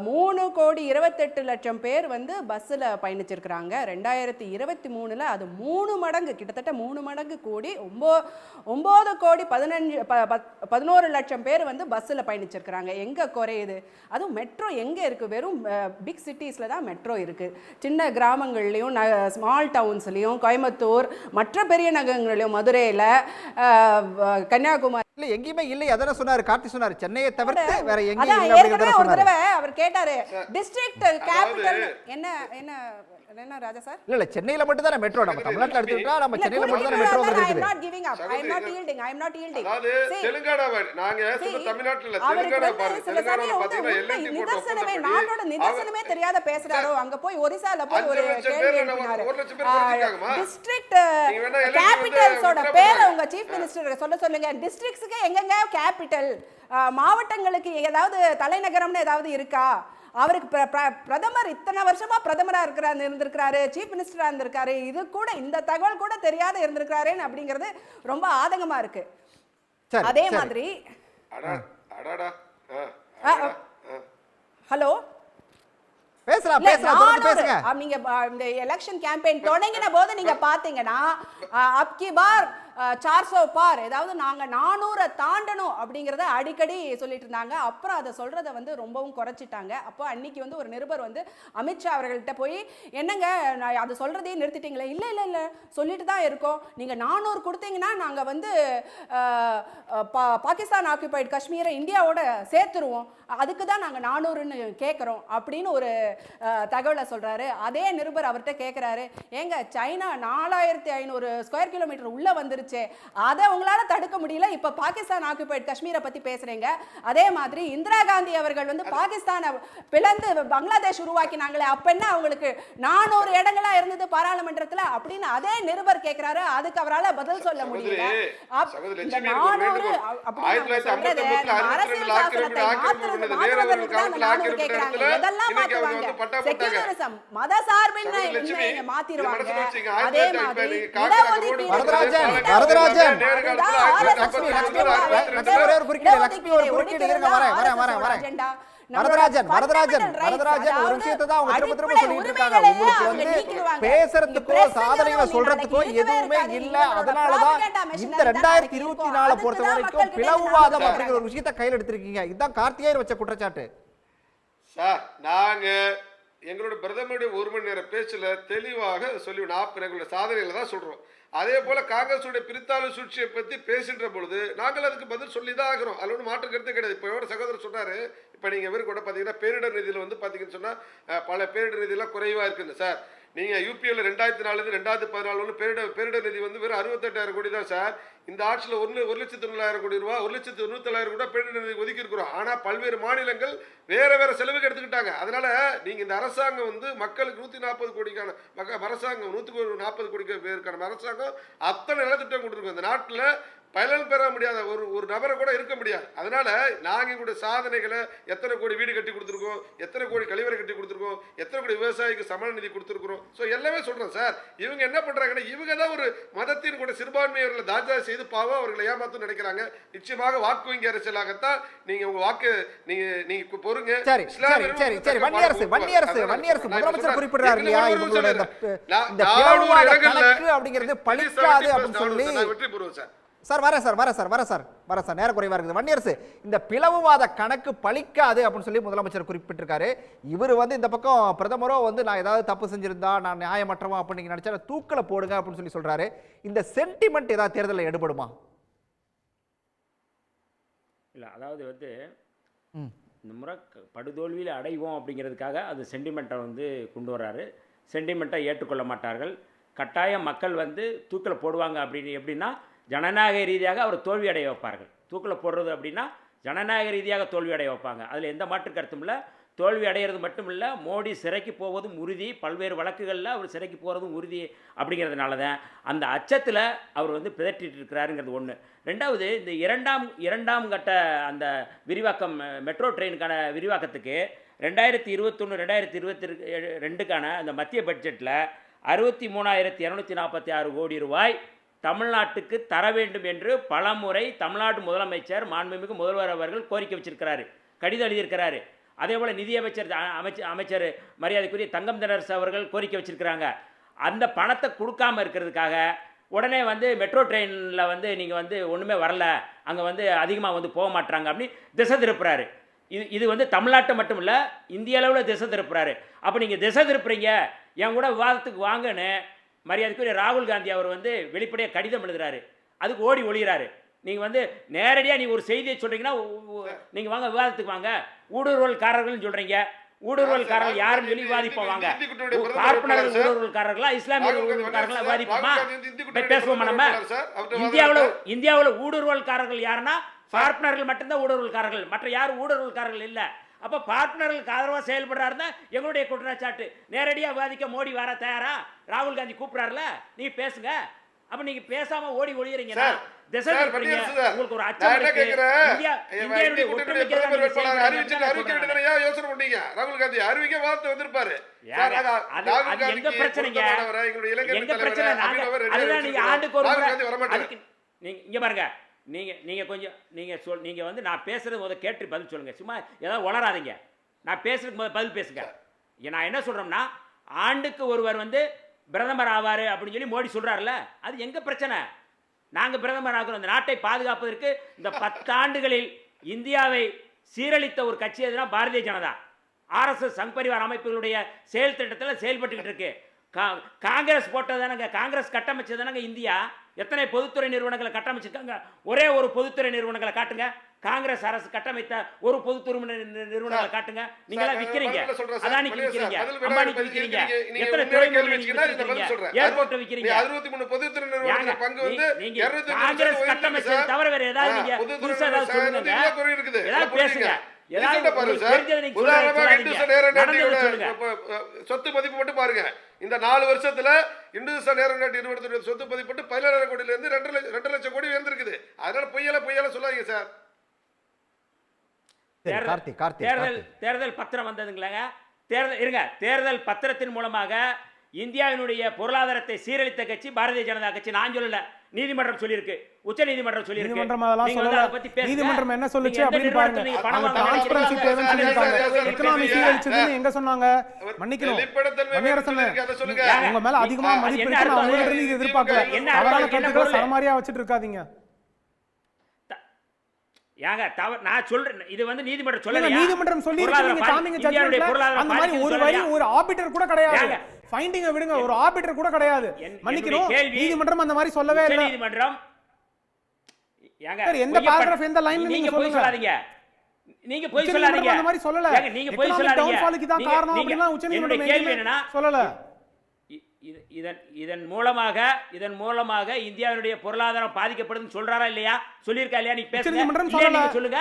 3,28,00,000 பேர் வந்து பஸ்ஸில் பயணிச்சிருக்கிறாங்க. 2023 அது 3 மடங்கு, கிட்டத்தட்ட 3 மடங்கு கூடி 9,11,00,000 பேர் வந்து பஸ்ஸில் பயணிச்சிருக்கிறாங்க. எங்கே குறையுது? அதுவும் மெட்ரோ எங்கே இருக்குது? வெறும் பிக் சிட்டிஸில் தான் மெட்ரோ இருக்குது. சின்ன கிராமங்கள்லேயும் ஸ்மால் டவுன்ஸ்லேயும், கோயம்புத்தூர், மற்ற பெரிய நகரங்களிலும், மதுரையில், கன்னியாகுமரி இல்ல எங்கேயுமே இல்லை. அதான சொன்னாரு, கார்த்தி சொன்னாரு, சென்னையை தவிர்த்து வேற எங்கேயும் அதான் இல்லை ஏற்கனவே அப்படிங்கறத ஒரு சொன்னாரு. தடவை அவர் கேட்டாரு டிஸ்ட்ரிக்ட் கேபிட்டல் என்ன என்ன என்ன ராஜா சார்? இல்ல சென்னையில மட்டும் தான் மெட்ரோ. நம்ம தமிழ்நாட்டுல எடுத்துக்கிட்டா நம்ம சென்னையில மட்டும் தான் மெட்ரோ இருக்குது. I am not giving up. I am not yielding. I am not yielding. அதாவது தெலுங்கானா நாங்க சொல்ல தமிழ்நாட்டுல தெலுங்கானா பாருங்க. தெலுங்கானால பாத்தீங்கன்னா எல்என்டி நிதர்சனமே நாட்டோட நிதர்சனமே தெரியாத பேசுறாரோ. அங்க போய் ஒரிசால போய் ஒரு கேள்வி எழுப்பினாரு. டிஸ்ட்ரிக்ட் கேபிட்டல்ஸோட பேரை உங்க சீஃப் மினிஸ்டர் சொல்லுங்க. டிஸ்ட்ரிக்ட்ஸ்க்கு எங்கங்க கேபிட்டல், மாவட்டங்களுக்கு ஏதாவது தலைநகரம்னு ஏதாவது இருக்கா? அவருக்கு பிரதமர் இத்தனை வருஷமா பிரதமரா இருந்திருக்கிறாரு, சீஃப் மினிஸ்டரா இருந்திருக்காரு, இது கூட இந்த தகவல் கூட தெரியாத இருந்திருக்காருன்னு அப்படிங்கிறது ரொம்ப ஆதங்கமா இருக்கு. அதே மாதிரி ஹலோ பேசலாம் பேசுங்க. நீங்க இந்த எலெக்ஷன் கேம்பெயின் தொடங்கின போது நீங்க பாத்தீங்கன்னா அப்கி பார் 400 பார், ஏதாவது நாங்க 400 தாண்டணும் அப்படிங்கறத அடிக்கடி சொல்லிட்டு இருந்தாங்க. அப்புறம் அதை சொல்றதை வந்து ரொம்பவும் குறைச்சிட்டாங்க. அப்போ அன்னைக்கு வந்து ஒரு நிருபர் வந்து அமித்ஷா அவர்கள்ட்ட போய், என்னங்க அதை சொல்றதையே நிறுத்திட்டீங்களே? இல்ல இல்ல இல்ல சொல்லிட்டு தான் இருக்கோம். நீங்க 400 கொடுத்தீங்கன்னா நாங்க வந்து பாகிஸ்தான் ஆக்குபைடு காஷ்மீரை இந்தியாவோட சேர்த்துருவோம், அதுக்கு தான் நாங்க 400ன்னு கேட்கிறோம் அப்படின்னு ஒரு தகவலை சொல்றாரு. அதே நிருபர் அவர்கிட்ட கேட்கிறாரு, ஏங்க சைனா 4500 ஸ்கொயர் கிலோமீட்டர் உள்ள வந்துருச்சு, அதை உங்களால தடுக்க முடியல, இப்ப பாகிஸ்தான் ஆக்குபைடு காஷ்மீரை பத்தி பேசுறீங்க. அதே மாதிரி இந்திரா காந்தி அவர்கள் வந்து பாகிஸ்தானை பிளந்து பங்களாதேஷ் உருவாக்கினாங்களே, அப்ப என்ன அவங்களுக்கு 400 இடங்களா இருந்தது பாராளுமன்றத்துல அப்படின்னு அதே நிருபர் கேட்கிறாரு. அதுக்கு அவரால பதில் சொல்ல முடியல. வரதராஜன் ஒரு விஷயத்தை தான் அவங்க திரும்ப திரும்ப சொல்லிட்டு இருக்காங்க. உங்களுக்கு வந்து பேசுறதுக்கோ சாதனைகளை சொல்றதுக்கோ எதுவுமே இல்ல. அதனாலதான் இந்த 2024 பொறுத்த வரைக்கும் பிளவுவாதம் அப்படிங்கிற ஒரு விஷயத்தை கையில் எடுத்திருக்கீங்க. இதுதான் கார்த்திகேயன் வச்ச குற்றச்சாட்டு. சார் நாங்க எங்களோட பிரதமருடைய 1 மணி நேர பேச்சுல தெளிவாக சொல்லி எங்களுடைய சாதனைகளை தான் சொல்றோம். அதே போல காங்கிரஸுடைய பிரித்தாளு சூழ்ச்சியை பத்தி பேசுகின்ற பொழுது நாங்கள் அதுக்கு பதில் சொல்லி தான் ஆகிறோம். அதில் ஒன்றும் மாற்று கருத்து கிடையாது. இப்போ எவ்வளோ சகோதரர் சொன்னாரு, இப்போ நீங்கள் இவரு கூட பார்த்தீங்கன்னா பேரிடர் நிதியில் வந்து பார்த்தீங்கன்னு சொன்னால் பல பேரிடர் நிதியெல்லாம் குறைவாக இருக்குங்க சார். நீங்கள் யூபிஎல் 2004 2014 பேரிடர் நிதி வந்து வெறும் 68,000 கோடி தான் சார். இந்த ஆட்சியில் 1,09,000 கோடி ரூபா, 1,97,000 கூட பேரிடர் நிதி ஒதுக்கி இருக்கிறோம். ஆனால் பல்வேறு மாநிலங்கள் வேற செலவுக்கு எடுத்துக்கிட்டாங்க. அதனால நீங்கள் இந்த அரசாங்கம் வந்து மக்களுக்கு 140 கோடிக்கான அரசாங்கம் 140 கோடி பேருக்கான அரசாங்கம் அத்தனை நலத்திட்டம் கொடுத்துருக்கோம். இந்த நாட்டில் பலன் பெற முடியாத ஒரு நபரை கூட இருக்க முடியாது. அதனால நாங்கள் எங்களுடைய சாதனைகளை எத்தனை கோடி வீடு கட்டி கொடுத்துருக்கோம், எத்தனை கோடி கழிவறை கட்டி கொடுத்துருக்கோம், எத்தனை கோடி விவசாயிக்கு சமண நிதி கொடுத்துருக்குறோம். ஸோ எல்லாமே சொல்கிறோம் சார். இவங்க என்ன பண்ணுறாங்கன்னா, இவங்க தான் ஒரு மதத்தின் கூட சிறுபான்மையர்களை தாஜா செய்து பாவம் அவர்களை ஏமாத்தும் நினைக்கிறாங்க. நிச்சயமாக வாக்கு வங்கி அரசியலாகத்தான் நீங்கள் உங்கள் வாக்கு நீங்க பொறுங்க. சரி சரி சரி சரி வன்னியரசு முதலமைச்சர் குறிப்பிடுறாரு இல்லையா, இவங்களோட இந்த பிளவுவாத கணக்கு அப்படிங்கிறது பலிக்காது அப்படின்னு சொல்லி வெற்றி பெறுவோம் சார். சார் வரேன் நேர குறைவா இருக்குது. வன்னியரசு, இந்த பிளவுவாத கணக்கு பலிக்காது அப்படின்னு சொல்லி முதலமைச்சர் குறிப்பிட்டிருக்காரு. இவர் வந்து இந்த பக்கம் பிரதமரோ வந்து நான் ஏதாவது தப்பு செஞ்சிருந்தா, நான் நியாயமற்றவா அப்படின்னு நினைச்சா தூக்கல போடுங்க அப்படின்னு சொல்லி சொல்றாரு. இந்த சென்டிமெண்ட் ஏதாவது தேர்தலில் எடுபடுமா? இல்லை, அதாவது வந்து இந்த முறை படுதோல்வியில் அடைவோம் அப்படிங்கிறதுக்காக அது சென்டிமெண்ட்டை வந்து கொண்டு வர்றாரு. சென்டிமெண்ட்டை ஏற்றுக்கொள்ள மாட்டார்கள். கட்டாயம் மக்கள் வந்து தூக்கில் போடுவாங்க. எப்படின்னா ஜனநாயக ரீதியாக அவர் தோல்வி அடைய வைப்பார்கள். தூக்கில் போடுறது அப்படின்னா ஜனநாயக ரீதியாக தோல்வி அடைய வைப்பாங்க. அதில் எந்த மாற்று கருத்தும் இல்லை. தோல்வி அடைகிறது மட்டும் இல்லை, மோடி சிறைக்கு போவதும் உறுதி, பல்வேறு வழக்குகளில் அவர் சிறைக்கு போகிறதும் உறுதி. அப்படிங்கிறதுனால தான் அந்த அச்சத்தில் அவர் வந்து பிதற்றிட்டு இருக்கிறாருங்கிறது ஒன்று. ரெண்டாவது, இந்த இரண்டாம் கட்ட அந்த விரிவாக்கம், மெட்ரோ ட்ரெயினுக்கான விரிவாக்கத்துக்கு 2021 2022க்கான அந்த மத்திய பட்ஜெட்டில் 63,246 கோடி ரூபாய் தமிழ்நாட்டுக்கு தர வேண்டும் என்று பலமுறை தமிழ்நாடு முதலமைச்சர் மாண்புமிகு முதல்வர் அவர்கள் கோரிக்கை வச்சிருக்கிறாரு, கடிதம் எழுதியிருக்கிறாரு. அதே போல் நிதியமைச்சர் அமைச்சர் மரியாதைக்குரிய தங்கம் தென்னரசு அவர்கள் கோரிக்கை வச்சிருக்கிறாங்க. அந்த பணத்தை கொடுக்காம இருக்கிறதுக்காக உடனே வந்து மெட்ரோ ட்ரெயினில் வந்து நீங்கள் வந்து ஒன்றுமே வரல, அங்கே வந்து அதிகமாக வந்து போக மாட்டாங்க அப்படின்னு திசை திருப்புறாரு. இது வந்து தமிழ்நாட்டை மட்டும் இல்லை, இந்திய அளவில் திசை திருப்புறாரு. அப்போ நீங்கள் திசை திருப்புறீங்க, என் கூட விவாதத்துக்கு வாங்கன்னு மரியாதைக்குரிய ராகுல் காந்தி அவர் வந்து வெளிப்படையாக கடிதம் எழுதுறாரு. அதுக்கு ஓடி ஒழிகிறாரு. நீங்கள் வந்து நேரடியாக நீங்கள் ஒரு செய்தியை சொல்கிறீங்கன்னா நீங்கள் வாங்க விவாதத்துக்கு வாங்க, ஊடுருவல்காரர்கள்னு சொல்கிறீங்க. ஊடுருவல்காரர்கள் யாருன்னு சொல்லி விவாதிப்போம் வாங்க. பார்ப்பனர்கள் ஊடுருவல்காரர்களா, இஸ்லாமிய ஊடுருவல்காரர்களா விவாதிப்போமா, பேசுவோமா? நம்ம இந்தியாவில் ஊடுருவல்காரர்கள் யாருன்னா பார்ப்பனர்கள் மட்டும்தான் ஊடுருவல்காரர்கள், மற்ற யாரும் ஊடுருவல்காரர்கள் இல்லை. அப்போ பார்ப்பனர்களுக்கு ஆதரவாக செயல்படுறாருன்னா எங்களுடைய குற்றச்சாட்டு. நேரடியாக விவாதிக்க மோடி வர தயாரா? ராகுல் காந்தி கூப்பிடுறாருல, நீங்க பேசுங்க. அப்ப நீங்க பேசாம ஓடி ஒளியறீங்கன்னா உங்களுக்கு ஒரு அச்சம் இருக்கு. இந்தியாவுடைய ஒற்றுமைக்கு யோசனை பண்ணீங்க. ராகுல் காந்தி அறிவிக்க வார்த்தை வந்திருப்பாரு. எங்க பிரச்சனைங்க, எங்க பிரச்சனை? அதுதான் நீங்க ஆண்டுக்கு ஒரு முறை இங்க பாருங்க. நீங்க கொஞ்சம் நீங்க வந்து நான் பேசுறது முதல்ல கேட்டு பதில் சொல்லுங்க. சும்மா ஏதாவது வளராதீங்க. நான் பேசுறதுக்கு முதல்ல பதில் பேசுங்க. நான் என்ன சொல்றேன்னா, ஆண்டுக்கு ஒருவர் வந்து பிரதமர் ஆவாரு அப்படின்னு சொல்லி மோடி சொல்றாருல, அது எங்க பிரச்சனை? நாங்க பிரதமர் ஆகிறோம். இந்த நாட்டை பாதுகாப்பதற்கு இந்த 10 ஆண்டுகளில் இந்தியாவை சீரழித்த ஒரு கட்சி எதுனா பாரதிய ஜனதா. ஆர்எஸ்எஸ் சங் பரிவார் அமைப்புகளுடைய செயல் திட்டத்தில் செயல்பட்டு இருக்கு. காங்கிரஸ் போட்டதானங்க, காங்கிரஸ் கட்டமைச்சதானங்க இந்தியா. எத்தனை பொதுத்துறை நிறுவனங்களை கட்டமைச்சிருக்காங்க? ஒரே ஒரு பொதுத்துறை நிறுவனங்களை காட்டுங்க. காங்கிரஸ் அரசு கட்டமைத்த ஒரு பொதுத்துறை நிறுவனங்களை காட்டுங்க. நீங்க விக்கிறீங்க, அதானிக்கு விக்கிறீங்க, அம்பானிக்கு விக்கிறீங்க, எத்தனை துறைமுகங்களை விக்கிறீங்க, ஏர்போர்ட் விக்கிறீங்க. 63 பொதுத்துறை நிறுவனங்கள் பங்கு வந்து நீங்க காங்கிரஸ் கட்டமைச்சது தவிர வேற ஏதாவது நீங்க புதுசா ஏதாவது சொல்லுங்க, ஏதாவது பேசுங்க. சொத்து மதிப்பு மட்டும் பாருங்க. இந்த 4 வருஷத்துல இந்துஸ்தான் ஏரோநாட்டிக் நிறுவனத்துடைய சொத்து மதிப்பு 17,000 கோடியில இருந்து 2 லட்சம் கோடி உயர்ந்திருக்குது. அதனால பொய்யால சொல்லாதீங்க சார். தேர்தல் பத்திரம் வந்ததுங்களாங்க. தேர்தல் பத்திரத்தின் மூலமாக இந்தியாவினுடைய பொருளாதாரத்தை சீரழித்த கட்சி பாரதிய ஜனதா கட்சி. நான் சொல்லல, நீதிமன்றம் சொல்லியிருக்கு, உச்ச நீதிமன்றம் சொல்லியிருக்கு. நீதிமன்றம் என்ன சொல்லுச்சு அப்படின்னு பாருங்க. டிரான்ஸ்பரன்சி தேவைன்னு சொல்லிருக்காங்க. எகனாமி சீரழிச்சதுன்னு எங்க சொன்னாங்க? மன்னிக்கணும் மணியரசன், உங்க மேல அதிகமா மதிப்பு இருக்கு, நான் உங்ககிட்ட இருந்து எதிர்பார்க்கல. அவரான கருத்துக்களை சரமாரியா வச்சிட்டு இருக்காதீங்க. நான் சொல்றேன், இது வந்து நீதிமன்றம் சொல்லல. நீதிமன்றம் சொல்லிருக்கு, நீங்க காமிங்க ஜட்ஜ்மென்ட்ல. அந்த மாதிரி ஒரு வரி ஒரு ஆர்பிட்டர் கூட கிடையாது. ஃபைண்டிங்க விடுங்க, ஒரு ஆர்பிட்டர் கூட கிடையாது. மன்னிக்கணும், நீதிமன்றம் அந்த மாதிரி சொல்லவே இல்ல. நீதிமன்றம் எந்த பாராகிராஃப் எந்த லைன் நீங்க போய் சொல்லாதீங்க. நீங்க போய் சொல்லாதீங்க. அந்த மாதிரி சொல்லல. நீங்க போய் சொல்லாதீங்க. டவுன்ஃபாலுக்கு தான் காரணம் அப்படினா உச்சநீதிமன்றம் கேள்வி என்னன்னா சொல்லல. இதன் மூலமாக இந்தியாவுடைய பொருளாதாரம் பாதிக்கப்படுதுன்னு சொல்றாரா இல்லையா? சொல்லிருக்கா இல்லையா? நீங்க பேசுங்க. நீங்க சொல்லுங்க.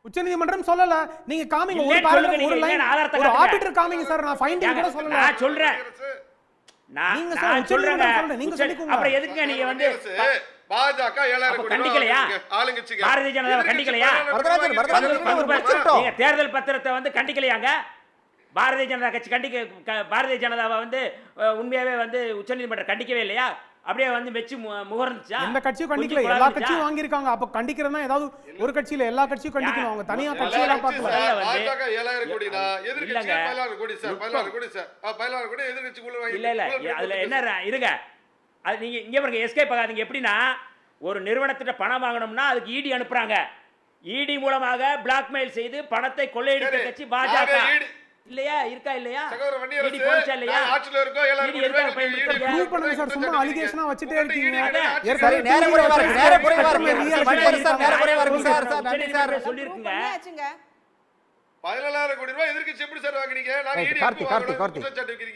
உச்சநீதிமன்றம் சொல்லல. நீங்க காமிங்க ஒரு பாராகிராஃப் ஒரு லைன் ஒரு ஆர்பிட்டர் காமிங்க சார். நான் ஃபைண்டிங் கூட சொல்லல. நான் சொல்றேன். நான் சொல்றேன். நீங்க சொல்லிக்கோங்க. அப்புறம் எதுக்கு நீங்க வந்து பாஜக 7,000 கோடி கண்டிக்கலையா? ஆளுங்கட்சிங்க பாரதிய ஜனதா கண்டிக்கலையா? நீங்க தேர்தல் பத்திரத்தை வந்து கண்டிக்கலையாங்க? பாரதிய ஜனதா கட்சி பாரதிய ஜனதாவை வந்து உண்மையாவே வந்து உச்சநீதிமன்றம் கண்டிக்கவே இல்லையா? அப்படியே வந்து வெச்சு முகர்ந்துச்சா? எந்த கட்சியும் கண்டிக்கல, எல்லா கட்சியும் வாங்கியிருக்காங்க. அப்ப கண்டிக்கிறதுனா ஏதாவது ஒரு கட்சியில எல்லா கட்சியும் கண்டிக்கணும். அவங்க தனியா கட்சியெல்லாம் பார்க்கல. பாஜக 7,000 கோடினா எதிர்க்கட்சி 16 கோடி சார், 16 கோடி சார், 16 கோடி எதிர்க்கட்சிக்குள்ள வாங்கி. இல்ல அதுல என்ன இருங்க, அது நீங்க இங்க பாருங்க, எஸ்கேப் ஆகாதீங்க. எப்படின்னா, ஒரு நிறுவனத்திட்ட பணம் வாங்கணும்னா அதுக்கு இடி அனுப்புறாங்க. இடி மூலமாக பிளாக்மெயில் செய்து பணத்தை கொள்ளையடித்த கட்சி பாஜக இல்லையா? இருக்கா இல்லையா? இடி போச்சா இல்லையா? ஆட்சில இருக்கோ 7,000 கோடி ப்ரூவ் பண்ணுங்க சார். சும்மா அலிகேஷனா வச்சிட்டே இருக்கீங்க. சரி, நேர குறைவா இருக்கு, நேர குறைவா இருக்கு. நேர குறைவா இருக்கு சார். நன்றி சார். சொல்லிருக்கீங்க. 17,000 கோடி ரூபாய் எதிர்க்கட்சி எப்படி சார் வாங்குனீங்க? நாங்க ஈடி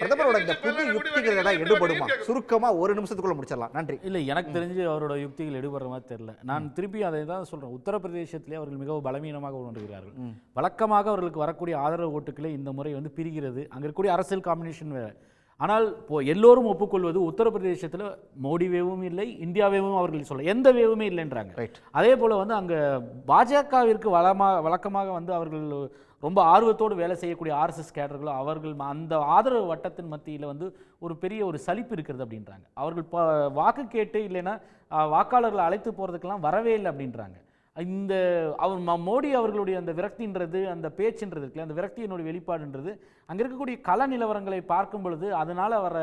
பிரதமரோட இந்த புது யுக்திகள் ஏதாவது எடுபடுமா? சுருக்கமா ஒரு நிமிஷத்துக்குள்ள முடிச்சிடலாம். நன்றி. இல்லை, எனக்கு தெரிஞ்சு அவரோட யுக்திகள் எடுபடுற மாதிரி தெரியல. நான் திருப்பி அதை தான் சொல்கிறேன். உத்தரப்பிரதேசத்திலே அவர்கள் மிகவும் பலவீனமாக உணர்கிறார்கள். வழக்கமாக அவர்களுக்கு வரக்கூடிய ஆதரவு ஓட்டுக்களை இந்த முறை வந்து பிரிகிறது. அங்கே இருக்கக்கூடிய அரசியல் காம்பினேஷன் வேறு. ஆனால் எல்லோரும் ஒப்புக்கொள்வது உத்தரப்பிரதேசத்தில் மோடி வேவும் இல்லை, இந்தியா வேவும் அவர்கள் சொல்ல எந்த வேவுமே இல்லைன்றாங்க. அதே போல் வந்து அங்கே பாஜகவிற்கு வழக்கமாக வந்து அவர்கள் ரொம்ப ஆர்வத்தோடு வேலை செய்யக்கூடிய ஆர்எஸ்எஸ் கேடர்களோ அவர்கள் அந்த ஆதரவு வட்டத்தின் மத்தியில் வந்து ஒரு பெரிய ஒரு சலிப்பு இருக்கிறது அப்படின்றாங்க. அவர்கள் வாக்கு கேட்டு இல்லைன்னா வாக்காளர்களை அழைத்து போகிறதுக்கெல்லாம் வரவே இல்லை அப்படின்றாங்க. இந்த மோடி அவர்களுடைய அந்த விரக்தின்றது, அந்த பேச்சுன்றது இருக்குல்ல, அந்த விரக்தியினுடைய வெளிப்பாடுன்றது அங்கே இருக்கக்கூடிய கள நிலவரங்களை பார்க்கும் பொழுது அதனால் வர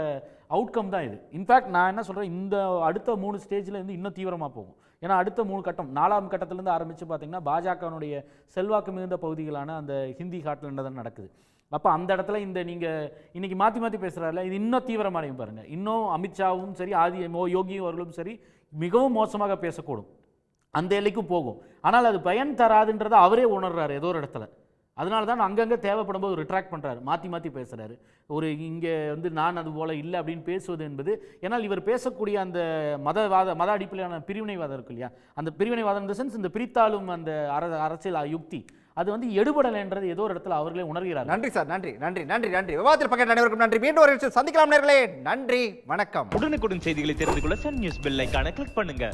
அவுட்கம் தான் இது. இன்ஃபேக்ட் நான் என்ன சொல்கிறேன், இந்த அடுத்த 3 ஸ்டேஜில் இருந்து இன்னும் தீவிரமாக போகும். ஏன்னா அடுத்த 3 கட்டம், 4ஆம் கட்டத்திலேருந்து ஆரம்பித்து பார்த்தீங்கன்னா பாஜகனுடைய செல்வாக்கு மிகுந்த பகுதிகளான அந்த ஹிந்தி காட்டில் தான் நடக்குது. அப்போ அந்த இடத்துல இந்த நீங்கள் இன்னைக்கு மாற்றி மாற்றி பேசுகிறாருல, இது இன்னும் தீவிரமானையும் பாருங்கள். இன்னும் அமித்ஷாவும் சரி யோகியும் அவர்களும் சரி மிகவும் மோசமாக பேசக்கூடும், அந்த எல்லைக்கும் போகும். ஆனால் அது பயன் தராதுன்றதை அவரே உணர்றாரு ஏதோ ஒரு இடத்துல. அதனால தான் அங்கங்கே தேவைப்படும் போது ரிட்ராக்ட் பண்ணுறாரு, மாற்றி மாற்றி பேசுகிறாரு. ஒரு இங்கே வந்து நான் அது போல் இல்லை அப்படின்னு பேசுவது என்பது, ஏன்னால் இவர் பேசக்கூடிய அந்த மத அடிப்படையிலான பிரிவினைவாதம் இருக்கு இல்லையா, அந்த பிரிவினைவாதம் இந்த சென்ஸ், இந்த பிரித்தாலும் அந்த அரசியல் யுக்தி அது வந்து எடுபடலைன்றது ஏதோ ஒரு இடத்துல அவர்களே உணர்கிறார். நன்றி சார், நன்றி நன்றி நன்றி நன்றி. விவாதத்தில் பங்கேற்ற அனைவருக்கும் நன்றி. மீண்டும் ஒரு சந்திக்கலாம் நேயர்களே. நன்றி, வணக்கம். உடனுக்குடன் செய்திகளை தெரிந்து கொள்ள சன் நியூஸ் பெல் ஐகானை கிளிக் பண்ணுங்க.